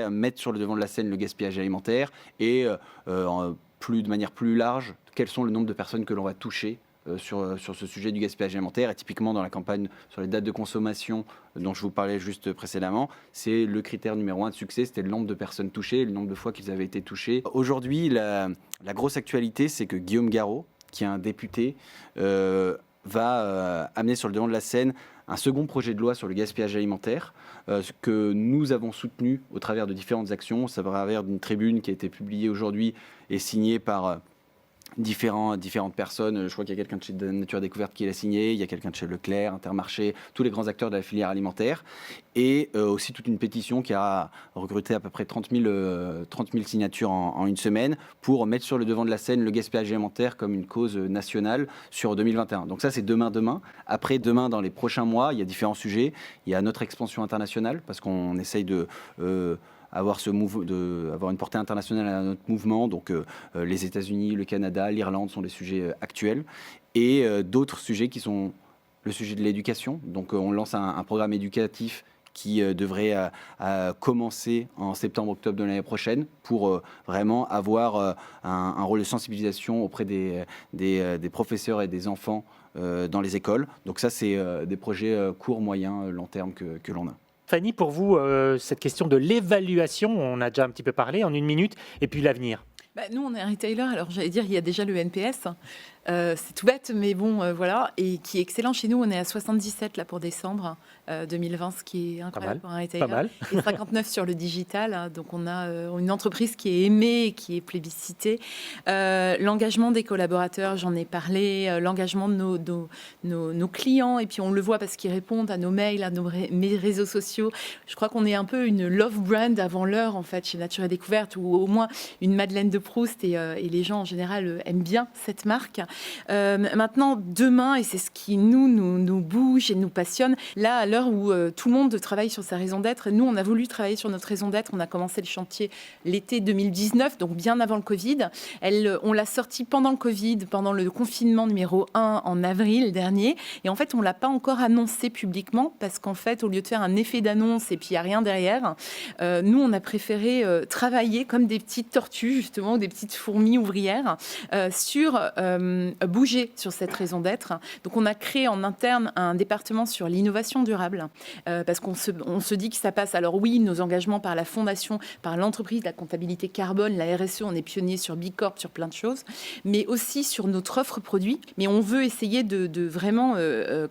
Speaker 9: mettre sur le devant de la scène le gaspillage alimentaire et de manière plus large, quels sont le nombre de personnes que l'on va toucher sur ce sujet du gaspillage alimentaire. Et typiquement dans la campagne sur les dates de consommation dont je vous parlais juste précédemment, c'est le critère numéro 1 de succès, c'était le nombre de personnes touchées, le nombre de fois qu'ils avaient été touchés. Aujourd'hui, la grosse actualité, c'est que Guillaume Garot, qui est un député, va amener sur le devant de la scène un second projet de loi sur le gaspillage alimentaire que nous avons soutenu au travers de différentes actions, ça va à travers d'une tribune qui a été publiée aujourd'hui et signée par différentes personnes. Je crois qu'il y a quelqu'un de chez Nature Découverte qui l'a signé, il y a quelqu'un de chez Leclerc, Intermarché, tous les grands acteurs de la filière alimentaire, et aussi toute une pétition qui a recruté à peu près 30 000 signatures en une semaine pour mettre sur le devant de la scène le gaspillage alimentaire comme une cause nationale sur 2021. Donc ça, c'est demain. Après demain, dans les prochains mois, il y a différents sujets. Il y a notre expansion internationale, parce qu'on essaye avoir une portée internationale à notre mouvement. Donc les États-Unis, le Canada, l'Irlande sont des sujets actuels. Et d'autres sujets qui sont le sujet de l'éducation. Donc on lance un programme éducatif qui devrait commencer en septembre-octobre de l'année prochaine pour vraiment avoir un rôle de sensibilisation auprès des professeurs et des enfants dans les écoles. Donc ça, c'est des projets court, moyen, long terme que l'on a.
Speaker 1: Fanny, pour vous, cette question de l'évaluation, on a déjà un petit peu parlé en une minute, et puis l'avenir.
Speaker 8: Nous, on est un retailer, alors j'allais dire, il y a déjà le NPS. C'est tout bête, mais bon, voilà, et qui est excellent chez nous. On est à 77 là pour décembre 2020, ce qui est incroyable pour un retailer.
Speaker 1: Pas mal.
Speaker 8: Et 59 sur le digital. Donc on a une entreprise qui est aimée et qui est plébiscitée. L'engagement des collaborateurs, j'en ai parlé. L'engagement de nos clients, et puis on le voit parce qu'ils répondent à nos mails, à nos réseaux sociaux. Je crois qu'on est un peu une love brand avant l'heure, en fait, chez Nature et Découverte, ou au moins une Madeleine de Proust, et les gens en général aiment bien cette marque. Maintenant, demain, et c'est ce qui nous bouge et nous passionne, là, à l'heure où tout le monde travaille sur sa raison d'être, nous, on a voulu travailler sur notre raison d'être. On a commencé le chantier l'été 2019, donc bien avant le Covid. On l'a sorti pendant le Covid, pendant le confinement numéro 1 en avril dernier. Et en fait, on ne l'a pas encore annoncé publiquement parce qu'en fait, au lieu de faire un effet d'annonce et puis il n'y a rien derrière, nous, on a préféré travailler comme des petites tortues, justement, ou des petites fourmis ouvrières sur bouger sur cette raison d'être. Donc, on a créé en interne un département sur l'innovation durable parce qu'on se dit que ça passe. Alors oui, nos engagements par la fondation, par l'entreprise, la comptabilité carbone, la RSE, on est pionnier sur Bicorp, sur plein de choses, mais aussi sur notre offre produit. Mais on veut essayer de vraiment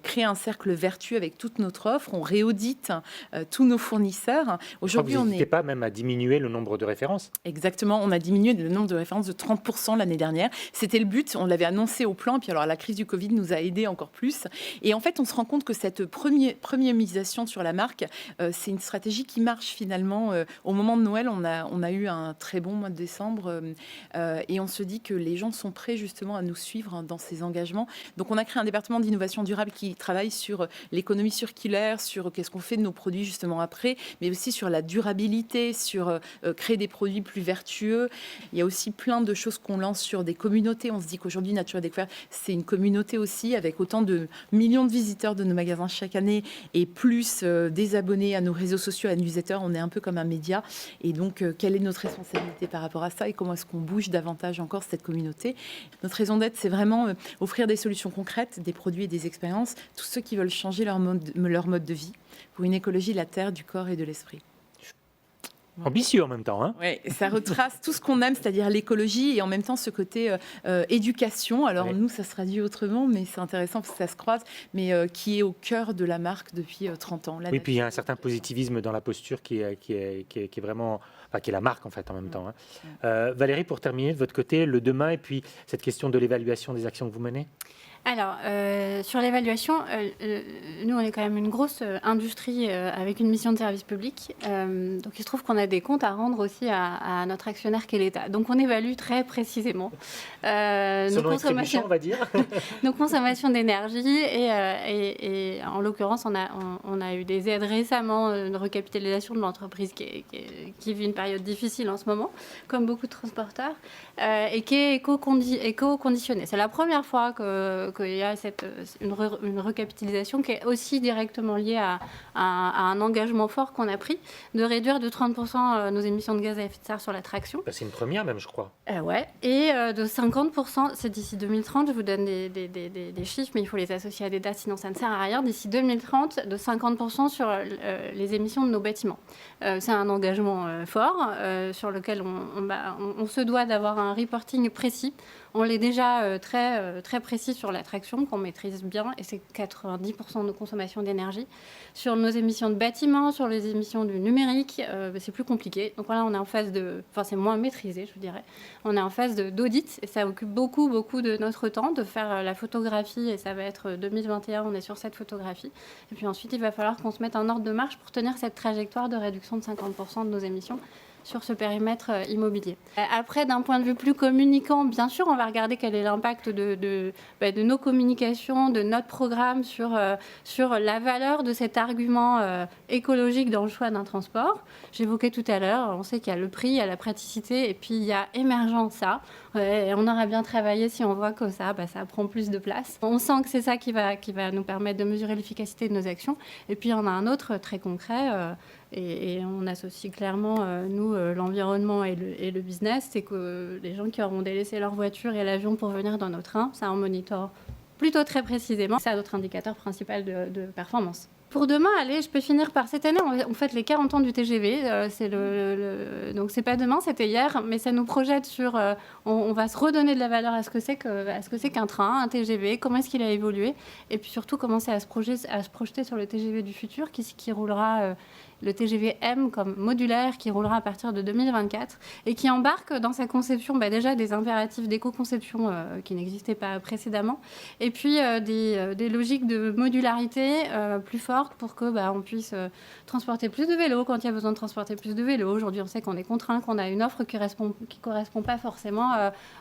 Speaker 8: créer un cercle vertueux avec toute notre offre. On réaudite tous nos fournisseurs.
Speaker 1: Aujourd'hui, vous n'hésitez pas même à diminuer le nombre de références.
Speaker 8: Exactement, on a diminué le nombre de références de 30% l'année dernière. C'était le but, on l'avait annoncé au plan, puis alors la crise du Covid nous a aidés encore plus. Et en fait, on se rend compte que cette premiumisation sur la marque, c'est une stratégie qui marche finalement. Au moment de Noël, on a eu un très bon mois de décembre et on se dit que les gens sont prêts justement à nous suivre dans ces engagements. Donc on a créé un département d'innovation durable qui travaille sur l'économie circulaire, sur qu'est-ce qu'on fait de nos produits justement après, mais aussi sur la durabilité, sur créer des produits plus vertueux. Il y a aussi plein de choses qu'on lance sur des communautés. On se dit qu'aujourd'hui, Nature et Découverte, c'est une communauté aussi, avec autant de millions de visiteurs de nos magasins chaque année et plus des abonnés à nos réseaux sociaux, à newsletters. On est un peu comme un média. Et donc, quelle est notre responsabilité par rapport à ça et comment est-ce qu'on bouge davantage encore cette communauté? Notre raison d'être, c'est vraiment offrir des solutions concrètes, des produits et des expériences, tous ceux qui veulent changer leur mode de vie pour une écologie de la terre, du corps et de l'esprit.
Speaker 1: Ambitieux en même temps. Hein.
Speaker 8: Oui, ça retrace tout ce qu'on aime, c'est-à-dire l'écologie et en même temps ce côté éducation. Alors nous, ça se traduit autrement, mais c'est intéressant parce que ça se croise, mais qui est au cœur de la marque depuis 30 ans.
Speaker 1: Oui, puis il y a un certain positivisme dans la posture qui est vraiment... Enfin, qui est la marque en fait en même temps. Hein. Valérie, pour terminer de votre côté, le demain et puis cette question de l'évaluation des actions que vous menez.
Speaker 6: Alors, sur l'évaluation, nous, on est quand même une grosse industrie avec une mission de service public. Donc, il se trouve qu'on a des comptes à rendre aussi à notre actionnaire qu'est l'État. Donc on évalue très précisément
Speaker 1: Selon les trébuchants, on va dire.
Speaker 6: nos consommations d'énergie et en l'occurrence, on a eu des aides récemment, une recapitalisation de l'entreprise qui vit une période difficile en ce moment, comme beaucoup de transporteurs, et qui est éco-conditionnée. C'est la première fois qu'il y a une recapitalisation qui est aussi directement liée à un engagement fort qu'on a pris de réduire de 30% nos émissions de gaz à effet de serre sur la traction.
Speaker 1: C'est une première même, je crois.
Speaker 6: Ouais. Et de 50%, c'est d'ici 2030, je vous donne des chiffres, mais il faut les associer à des dates, sinon ça ne sert à rien. D'ici 2030, de 50% sur les émissions de nos bâtiments. C'est un engagement fort sur lequel on se doit d'avoir un reporting précis. On l'est déjà très précis sur la traction, qu'on maîtrise bien, et c'est 90% de nos consommations d'énergie. Sur nos émissions de bâtiments, sur les émissions du numérique, c'est plus compliqué. Donc voilà, on est en phase c'est moins maîtrisé, je dirais. On est en phase d'audit, et ça occupe beaucoup de notre temps de faire la photographie, et ça va être 2021, on est sur cette photographie. Et puis ensuite, il va falloir qu'on se mette en ordre de marche pour tenir cette trajectoire de réduction de 50% de nos émissions sur ce périmètre immobilier. Après, d'un point de vue plus communicant, bien sûr, on va regarder quel est l'impact de nos communications, de notre programme sur la valeur de cet argument écologique dans le choix d'un transport. J'évoquais tout à l'heure, on sait qu'il y a le prix, il y a la praticité, et puis il y a émergent ça. On aura bien travaillé si on voit que ça prend plus de place. On sent que c'est ça qui va nous permettre de mesurer l'efficacité de nos actions. Et puis, il y en a un autre très concret, et on associe clairement, nous, l'environnement et le business, c'est que les gens qui auront délaissé leur voiture et l'avion pour venir dans nos trains, ça en monitore plutôt très précisément. C'est notre indicateur principal de performance. Pour demain, allez, je peux finir par cette année, on fête les 40 ans du TGV. Donc c'est pas demain, c'était hier, mais ça nous projette sur. On va se redonner de la valeur à ce que c'est qu'un train, un TGV, comment est-ce qu'il a évolué, et puis surtout commencer à se projeter sur le TGV du futur, qui roulera. Le TGV M comme modulaire qui roulera à partir de 2024 et qui embarque dans sa conception déjà des impératifs d'éco-conception qui n'existaient pas précédemment, et puis des logiques de modularité plus fortes pour que on puisse transporter plus de vélos quand il y a besoin de transporter plus de vélos. Aujourd'hui, on sait qu'on est contraint, qu'on a une offre qui correspond pas forcément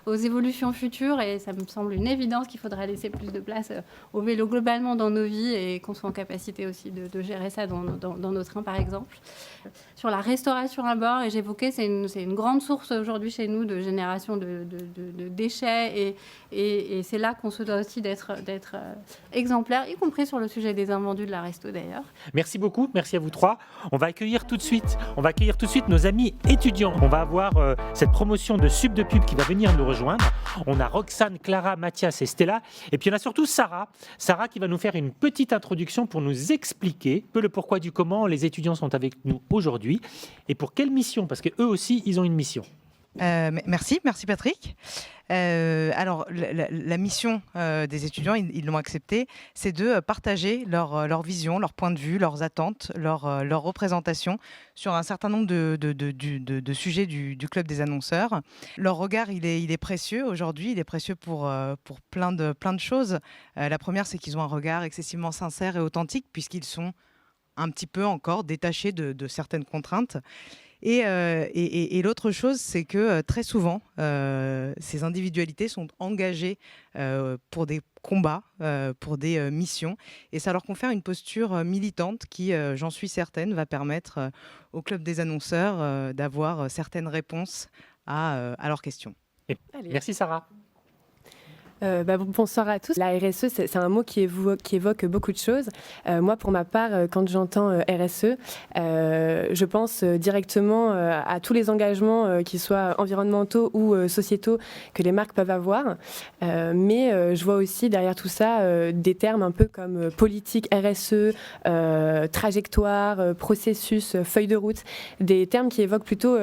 Speaker 6: aux évolutions futures, et ça me semble une évidence qu'il faudra laisser plus de place au vélo globalement dans nos vies, et qu'on soit en capacité aussi de gérer ça dans nos trains, par exemple. Sur la restauration à bord, et j'évoquais, c'est une grande source aujourd'hui chez nous de génération de déchets, et c'est là qu'on se doit aussi d'être exemplaire, y compris sur le sujet des invendus de la resto d'ailleurs.
Speaker 1: Merci beaucoup, merci à vous trois. On va accueillir tout de suite nos amis étudiants. On va avoir cette promotion de Sub de Pub qui va venir nous rejoindre. On a Roxane, Clara, Mathias et Stella, et puis on a surtout Sarah qui va nous faire une petite introduction pour nous expliquer peu le pourquoi du comment les étudiants sont avec nous aujourd'hui, et pour quelle mission, parce qu'eux aussi, ils ont une mission.
Speaker 10: Merci Patrick. Alors, la mission des étudiants, ils l'ont accepté, c'est de partager leur vision, leur point de vue, leurs attentes, leur représentation sur un certain nombre de sujets du Club des annonceurs. Leur regard, il est précieux aujourd'hui, il est précieux pour plein de choses. La première, c'est qu'ils ont un regard excessivement sincère et authentique, puisqu'ils sont un petit peu encore détachés de certaines contraintes. Et l'autre chose, c'est que très souvent, ces individualités sont engagées pour des combats, pour des missions, et ça leur confère une posture militante qui, j'en suis certaine, va permettre au Club des annonceurs d'avoir certaines réponses à leurs questions.
Speaker 1: Merci Sarah.
Speaker 11: Bonsoir à tous. La RSE, c'est un mot qui évoque beaucoup de choses. Moi, pour ma part, quand j'entends RSE, je pense directement à tous les engagements, qu'ils soient environnementaux ou sociétaux, que les marques peuvent avoir. Mais je vois aussi derrière tout ça des termes un peu comme politique RSE, trajectoire, processus, feuille de route, des termes qui évoquent plutôt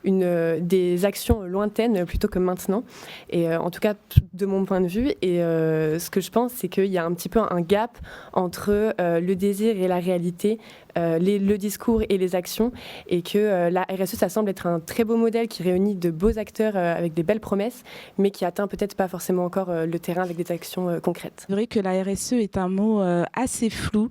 Speaker 11: des actions lointaines plutôt que maintenant. Et en tout cas, de mon point de vue, et ce que je pense, c'est qu'il y a un petit peu un gap entre le désir et la réalité le discours et les actions, et que la RSE, ça semble être un très beau modèle qui réunit de beaux acteurs avec des belles promesses, mais qui atteint peut-être pas forcément encore le terrain avec des actions concrètes.
Speaker 12: C'est vrai que la RSE est un mot assez flou.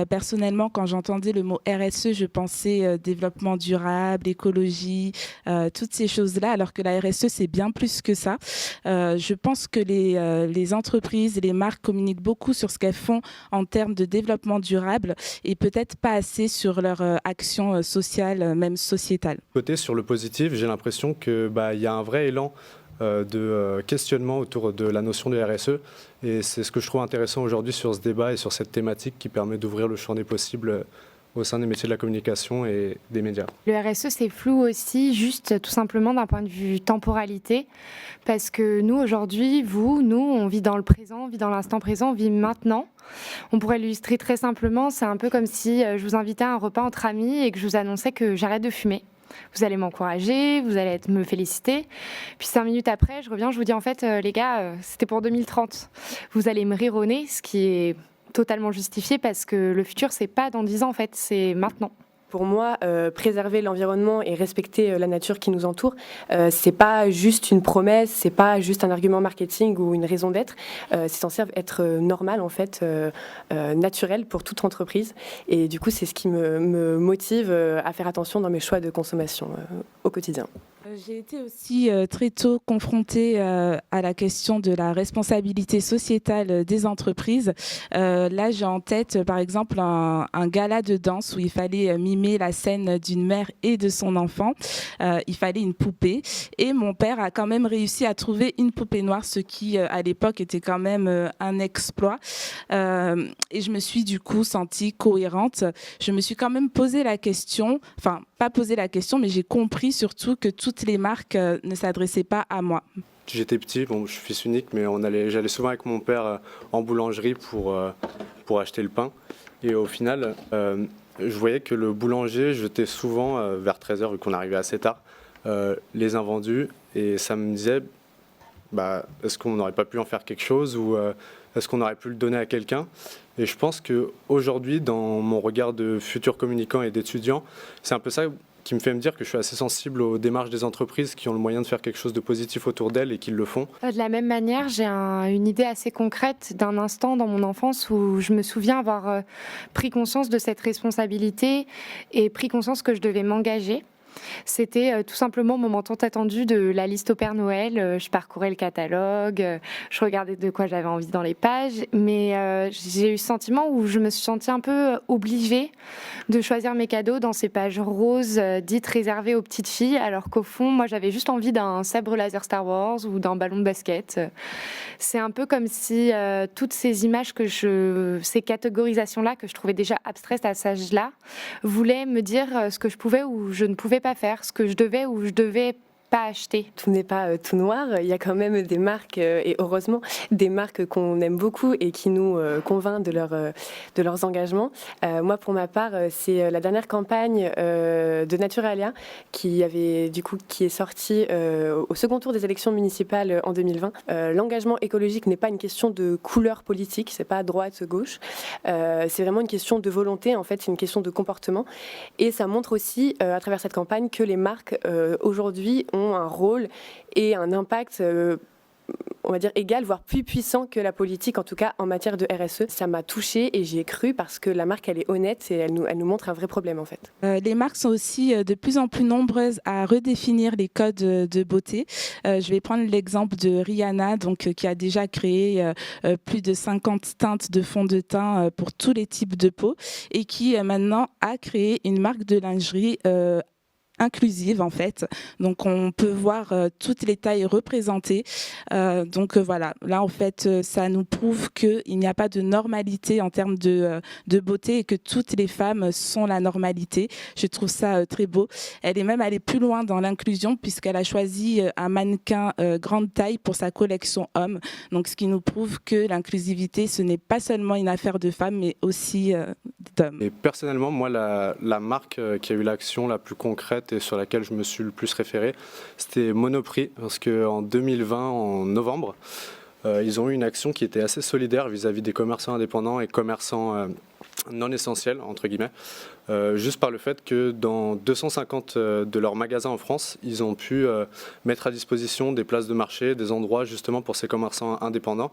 Speaker 12: Personnellement, quand j'entendais le mot RSE, je pensais développement durable, écologie, toutes ces choses-là, alors que la RSE, c'est bien plus que ça. Je pense que les entreprises et les marques communiquent beaucoup sur ce qu'elles font en termes de développement durable et peut-être pas assez sur leur action sociale, même sociétale.
Speaker 13: Côté sur le positif, j'ai l'impression qu'il y a un vrai élan de questionnement autour de la notion de RSE. Et c'est ce que je trouve intéressant aujourd'hui sur ce débat et sur cette thématique qui permet d'ouvrir le champ des possibles au sein des métiers de la communication et des médias.
Speaker 14: Le RSE, c'est flou aussi, juste tout simplement d'un point de vue temporalité, parce que nous, aujourd'hui, on vit dans le présent, on vit dans l'instant présent, on vit maintenant. On pourrait l'illustrer très simplement, c'est un peu comme si je vous invitais à un repas entre amis et que je vous annonçais que j'arrête de fumer. Vous allez m'encourager, vous allez me féliciter. Puis 5 minutes après, je reviens, je vous dis en fait, les gars, c'était pour 2030. Vous allez me rire au nez, ce qui est totalement justifié parce que le futur, c'est pas dans 10 ans en fait, c'est maintenant.
Speaker 11: Pour moi, préserver l'environnement et respecter la nature qui nous entoure, c'est pas juste une promesse, c'est pas juste un argument marketing ou une raison d'être. C'est censé être normal en fait, naturel pour toute entreprise. Et du coup, c'est ce qui me motive à faire attention dans mes choix de consommation au quotidien.
Speaker 12: J'ai été aussi très tôt confrontée à la question de la responsabilité sociétale des entreprises. Là, j'ai en tête, par exemple, un gala de danse où il fallait mimer la scène d'une mère et de son enfant. Il fallait une poupée. Et mon père a quand même réussi à trouver une poupée noire, ce qui, à l'époque, était quand même un exploit. Et je me suis du coup sentie cohérente. Je me suis quand même posé la question, enfin, pas posé la question, mais j'ai compris surtout que toutes les marques ne s'adressaient pas à moi.
Speaker 13: J'étais petit, je suis fils unique, mais j'allais souvent avec mon père en boulangerie pour acheter le pain. Et au final, je voyais que le boulanger jetait souvent, vers 13h, vu qu'on arrivait assez tard, les invendus. Et ça me disait, est-ce qu'on n'aurait pas pu en faire quelque chose ou est-ce qu'on aurait pu le donner à quelqu'un ? Et je pense qu'aujourd'hui, dans mon regard de futur communicant et d'étudiant, c'est un peu ça qui me fait me dire que je suis assez sensible aux démarches des entreprises qui ont le moyen de faire quelque chose de positif autour d'elles et qui le font.
Speaker 14: De la même manière, j'ai une idée assez concrète d'un instant dans mon enfance où je me souviens avoir pris conscience de cette responsabilité et pris conscience que je devais m'engager. C'était tout simplement au moment tant attendu de la liste au Père Noël. Je parcourais le catalogue, je regardais de quoi j'avais envie dans les pages, mais j'ai eu ce sentiment où je me suis sentie un peu obligée de choisir mes cadeaux dans ces pages roses dites réservées aux petites filles, alors qu'au fond, moi j'avais juste envie d'un sabre laser Star Wars ou d'un ballon de basket. C'est un peu comme si toutes ces images ces catégorisations-là que je trouvais déjà abstraites à cet âge-là, voulaient me dire ce que je pouvais ou je ne pouvais pas faire, ce que je devais ou je devais pas acheter.
Speaker 11: Tout n'est pas tout noir, il y a quand même des marques, et heureusement, des marques qu'on aime beaucoup et qui nous convainquent de leurs engagements. Moi, pour ma part, c'est la dernière campagne de Naturalia qui est sortie au second tour des élections municipales en 2020. L'engagement écologique n'est pas une question de couleur politique, c'est pas droite-gauche, c'est vraiment une question de volonté, en fait, c'est une question de comportement. Et ça montre aussi, à travers cette campagne, que les marques, aujourd'hui, ont un rôle et un impact, on va dire, égal, voire plus puissant que la politique, en tout cas en matière de RSE. Ça m'a touchée et j'y ai cru parce que la marque, elle est honnête et elle nous montre un vrai problème, en fait.
Speaker 12: Les marques sont aussi de plus en plus nombreuses à redéfinir les codes de beauté. Je vais prendre l'exemple de Rihanna, qui a déjà créé plus de 50 teintes de fond de teint pour tous les types de peau et qui maintenant a créé une marque de lingerie inclusive en fait, donc on peut voir toutes les tailles représentées, voilà, là en fait ça nous prouve qu'il n'y a pas de normalité en termes de beauté et que toutes les femmes sont la normalité. Je trouve ça très beau. Elle est même allée plus loin dans l'inclusion puisqu'elle a choisi un mannequin grande taille pour sa collection homme, donc ce qui nous prouve que l'inclusivité ce n'est pas seulement une affaire de femmes mais aussi d'hommes.
Speaker 13: Et personnellement, moi la marque qui a eu l'action la plus concrète et sur laquelle je me suis le plus référé, c'était Monoprix, parce qu'en 2020, en novembre, ils ont eu une action qui était assez solidaire vis-à-vis des commerçants indépendants et commerçants non essentiels, entre guillemets, juste par le fait que dans 250 de leurs magasins en France, ils ont pu mettre à disposition des places de marché, des endroits justement pour ces commerçants indépendants.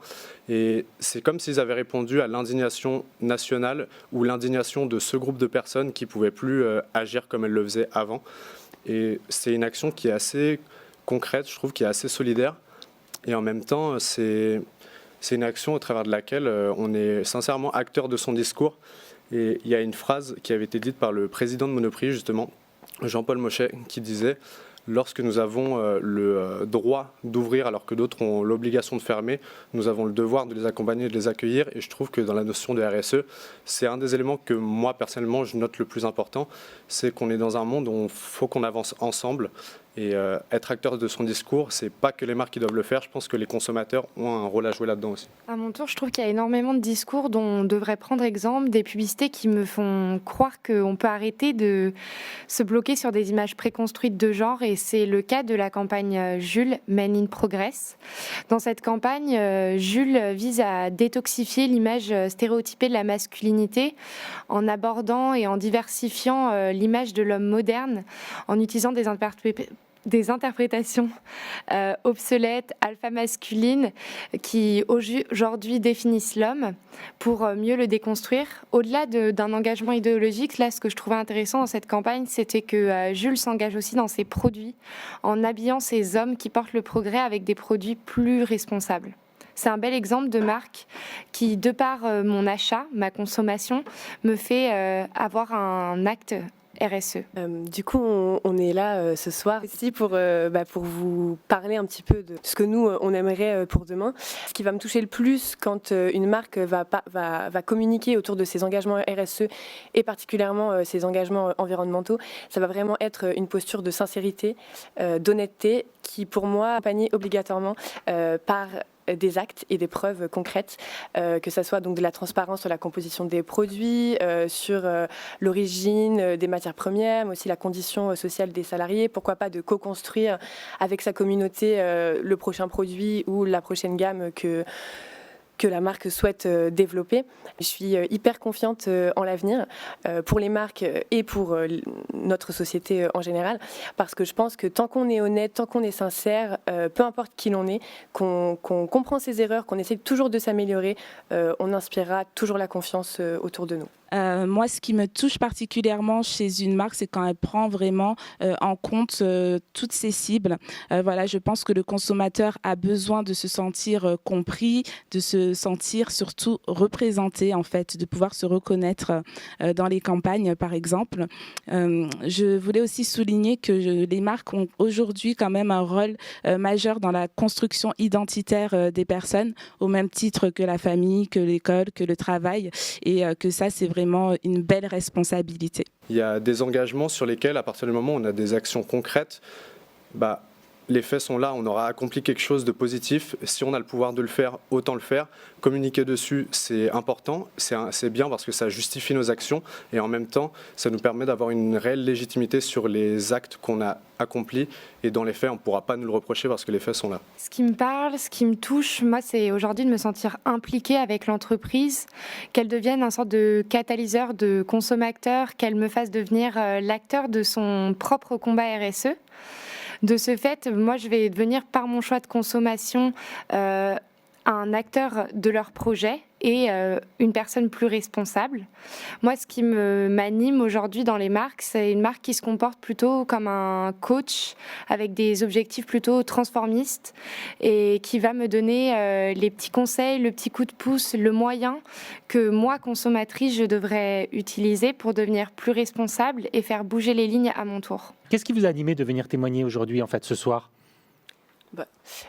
Speaker 13: Et c'est comme s'ils avaient répondu à l'indignation nationale ou l'indignation de ce groupe de personnes qui ne pouvaient plus agir comme elles le faisaient avant. Et c'est une action qui est assez concrète, je trouve, qui est assez solidaire. Et en même temps, c'est une action au travers de laquelle on est sincèrement acteur de son discours. Et il y a une phrase qui avait été dite par le président de Monoprix, justement, Jean-Paul Mochet, qui disait « Lorsque nous avons le droit d'ouvrir alors que d'autres ont l'obligation de fermer, nous avons le devoir de les accompagner et de les accueillir. » Et je trouve que dans la notion de RSE, c'est un des éléments que moi, personnellement, je note le plus important. C'est qu'on est dans un monde où il faut qu'on avance ensemble. Et être acteur de son discours, c'est pas que les marques qui doivent le faire. Je pense que les consommateurs ont un rôle à jouer là-dedans aussi.
Speaker 14: À mon tour, je trouve qu'il y a énormément de discours dont on devrait prendre exemple, des publicités qui me font croire qu'on peut arrêter de se bloquer sur des images préconstruites de genre. Et c'est le cas de la campagne Jules, Men in Progress. Dans cette campagne, Jules vise à détoxifier l'image stéréotypée de la masculinité en abordant et en diversifiant l'image de l'homme moderne, en utilisant des interprétations obsolètes, alpha-masculines, qui aujourd'hui définissent l'homme pour mieux le déconstruire. Au-delà d'un engagement idéologique, là, ce que je trouvais intéressant dans cette campagne, c'était que Jules s'engage aussi dans ses produits, en habillant ces hommes qui portent le progrès avec des produits plus responsables. C'est un bel exemple de marque qui, de par mon achat, ma consommation, me fait avoir un acte RSE.
Speaker 11: Du coup, on est là ce soir ici pour vous parler un petit peu de ce que nous, on aimerait pour demain. Ce qui va me toucher le plus quand une marque va communiquer autour de ses engagements RSE et particulièrement ses engagements environnementaux, ça va vraiment être une posture de sincérité, d'honnêteté qui, pour moi, accompagne obligatoirement par des actes et des preuves concrètes, que ce soit donc de la transparence sur la composition des produits, sur l'origine des matières premières, mais aussi la condition sociale des salariés. Pourquoi pas de co-construire avec sa communauté le prochain produit ou la prochaine gamme que la marque souhaite développer. Je suis hyper confiante en l'avenir pour les marques et pour notre société en général, parce que je pense que tant qu'on est honnête, tant qu'on est sincère, peu importe qui l'on est, qu'on comprend ses erreurs, qu'on essaie toujours de s'améliorer, on inspirera toujours la confiance autour de nous.
Speaker 12: Moi, ce qui me touche particulièrement chez une marque, c'est quand elle prend vraiment en compte toutes ses cibles. Voilà, je pense que le consommateur a besoin de se sentir compris, de se sentir surtout représenté, en fait, de pouvoir se reconnaître dans les campagnes, par exemple. Je voulais aussi souligner que les marques ont aujourd'hui quand même un rôle majeur dans la construction identitaire des personnes, au même titre que la famille, que l'école, que le travail, et que ça, c'est vraiment une belle responsabilité.
Speaker 13: Il y a des engagements sur lesquels, à partir du moment où on a des actions concrètes, les faits sont là, on aura accompli quelque chose de positif. Si on a le pouvoir de le faire, autant le faire. Communiquer dessus, c'est important, c'est bien parce que ça justifie nos actions et en même temps, ça nous permet d'avoir une réelle légitimité sur les actes qu'on a accomplis et dans les faits, on ne pourra pas nous le reprocher parce que les faits sont là.
Speaker 14: Ce qui me parle, ce qui me touche, moi, c'est aujourd'hui de me sentir impliquée avec l'entreprise, qu'elle devienne un sorte de catalyseur de consommateur, qu'elle me fasse devenir l'acteur de son propre combat RSE. De ce fait, moi, je vais devenir, par mon choix de consommation, un acteur de leur projet et une personne plus responsable. Moi, ce qui m'anime aujourd'hui dans les marques, c'est une marque qui se comporte plutôt comme un coach avec des objectifs plutôt transformistes et qui va me donner les petits conseils, le petit coup de pouce, le moyen que moi, consommatrice, je devrais utiliser pour devenir plus responsable et faire bouger les lignes à mon tour.
Speaker 1: Qu'est-ce qui vous a animé de venir témoigner aujourd'hui, en fait, ce soir ?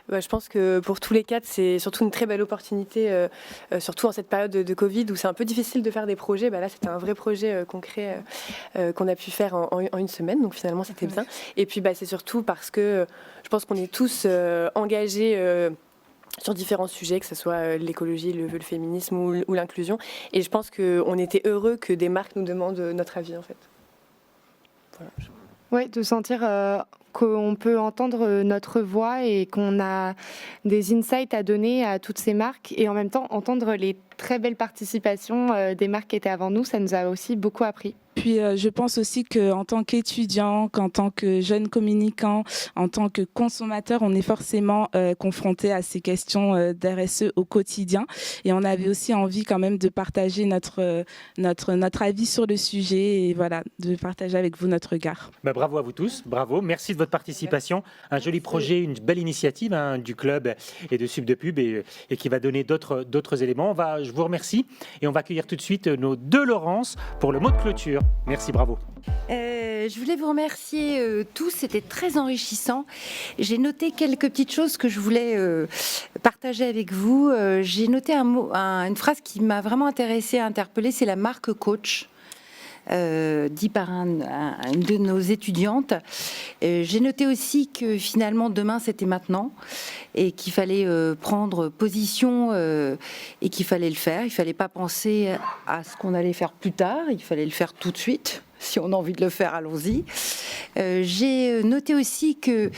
Speaker 11: Je pense que pour tous les quatre, c'est surtout une très belle opportunité, surtout en cette période de Covid où c'est un peu difficile de faire des projets. Là, c'était un vrai projet concret qu'on a pu faire en une semaine, donc finalement, c'était bien. Et puis, c'est surtout parce que je pense qu'on est tous engagés sur différents sujets, que ce soit l'écologie, le féminisme ou l'inclusion. Et je pense qu'on était heureux que des marques nous demandent notre avis, en fait. Voilà.
Speaker 14: Oui, de sentir qu'on peut entendre notre voix et qu'on a des insights à donner à toutes ces marques et en même temps entendre les très belles participations des marques qui étaient avant nous, ça nous a aussi beaucoup appris.
Speaker 12: Puis je pense aussi qu'en tant qu'étudiant, qu'en tant que jeune communicant, en tant que consommateur, on est forcément confronté à ces questions d'RSE au quotidien. Et on avait aussi envie quand même de partager notre avis sur le sujet et voilà, de partager avec vous notre regard.
Speaker 1: Bravo à vous tous, bravo, merci de votre participation. Un joli projet, une belle initiative du club et de Sub de Pub et qui va donner d'autres éléments. Je vous remercie et on va accueillir tout de suite nos deux Laurence pour le mot de clôture. Merci, bravo.
Speaker 2: Je voulais vous remercier tous, c'était très enrichissant. J'ai noté quelques petites choses que je voulais partager avec vous. J'ai noté une phrase qui m'a vraiment intéressée, interpellée, c'est la marque coach. Dit par une de nos étudiantes. J'ai noté aussi que finalement demain c'était maintenant et qu'il fallait prendre position et qu'il fallait le faire. Il ne fallait pas penser à ce qu'on allait faire plus tard, il fallait le faire tout de suite. Si on a envie de le faire, allons-y. J'ai noté aussi qu'il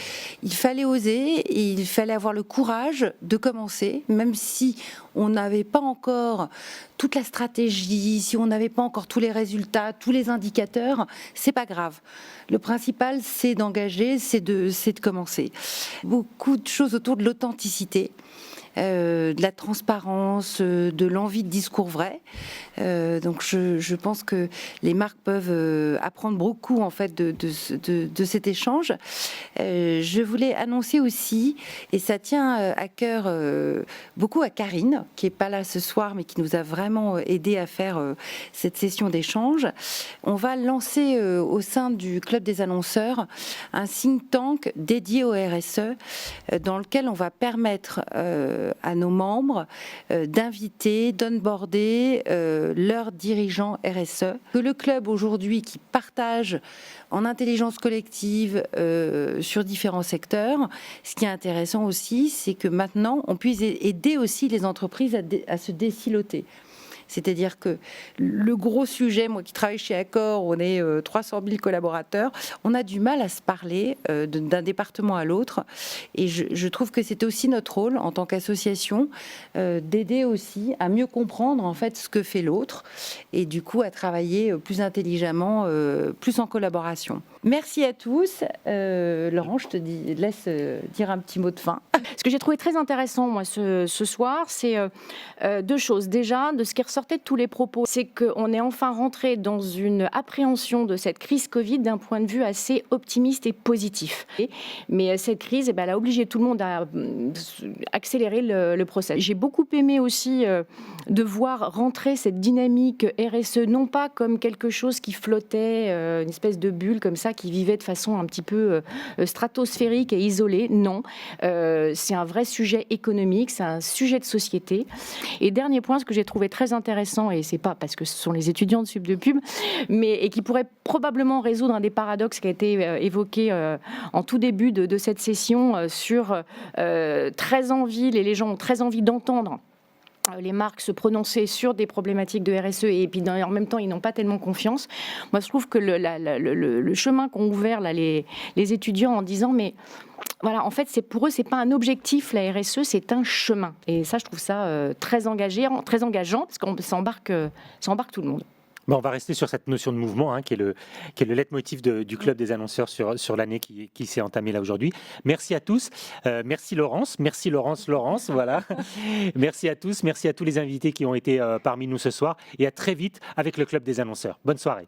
Speaker 2: fallait oser et il fallait avoir le courage de commencer, même si on n'avait pas encore toute la stratégie, si on n'avait pas encore tous les résultats, tous les indicateurs, c'est pas grave. Le principal, c'est d'engager, c'est de commencer. Beaucoup de choses autour de l'authenticité. De la transparence, de l'envie de discours vrai. Donc je pense que les marques peuvent apprendre beaucoup en fait de cet échange. Je voulais annoncer aussi, et ça tient à cœur beaucoup à Karine, qui n'est pas là ce soir, mais qui nous a vraiment aidé à faire cette session d'échange. On va lancer au sein du Club des annonceurs un think tank dédié au RSE, dans lequel on va permettre à nos membres d'inviter, d'onboarder leurs dirigeants RSE. Que le club aujourd'hui qui partage en intelligence collective sur différents secteurs, ce qui est intéressant aussi, c'est que maintenant on puisse aider aussi les entreprises à se désiloter. C'est-à-dire que le gros sujet, moi qui travaille chez Accor, on est 300 000 collaborateurs, on a du mal à se parler d'un département à l'autre. Et je trouve que c'était aussi notre rôle en tant qu'association d'aider aussi à mieux comprendre en fait ce que fait l'autre et du coup à travailler plus intelligemment, plus en collaboration. Merci à tous. Laurent, je te laisse dire un petit mot de fin.
Speaker 3: Ce que j'ai trouvé très intéressant, moi, ce soir, c'est deux choses. Déjà, de ce qui ressortait de tous les propos, c'est qu'on est enfin rentré dans une appréhension de cette crise Covid d'un point de vue assez optimiste et positif. Mais cette crise, elle a obligé tout le monde à accélérer le process. J'ai beaucoup aimé aussi de voir rentrer cette dynamique RSE, non pas comme quelque chose qui flottait, une espèce de bulle comme ça, qui vivait de façon un petit peu stratosphérique et isolée. Non, c'est un vrai sujet économique, c'est un sujet de société. Et dernier point, ce que j'ai trouvé très intéressant, et c'est pas parce que ce sont les étudiants de Sub de Pub, mais et qui pourrait probablement résoudre un des paradoxes qui a été évoqué en tout début de cette session sur très envie, les gens ont très envie d'entendre les marques se prononcer sur des problématiques de RSE et puis en même temps ils n'ont pas tellement confiance. Moi je trouve que le chemin qu'ont ouvert là, les étudiants en disant mais voilà, en fait c'est pour eux c'est pas un objectif la RSE, c'est un chemin et ça je trouve ça très engageant parce qu'on s'embarque tout le monde.
Speaker 1: Bon, on va rester sur cette notion de mouvement qui est le leitmotiv du Club des annonceurs sur l'année qui s'est entamée là aujourd'hui. Merci à tous. Merci Laurence. Voilà. Merci à tous. Merci à tous les invités qui ont été parmi nous ce soir. Et à très vite avec le Club des annonceurs. Bonne soirée.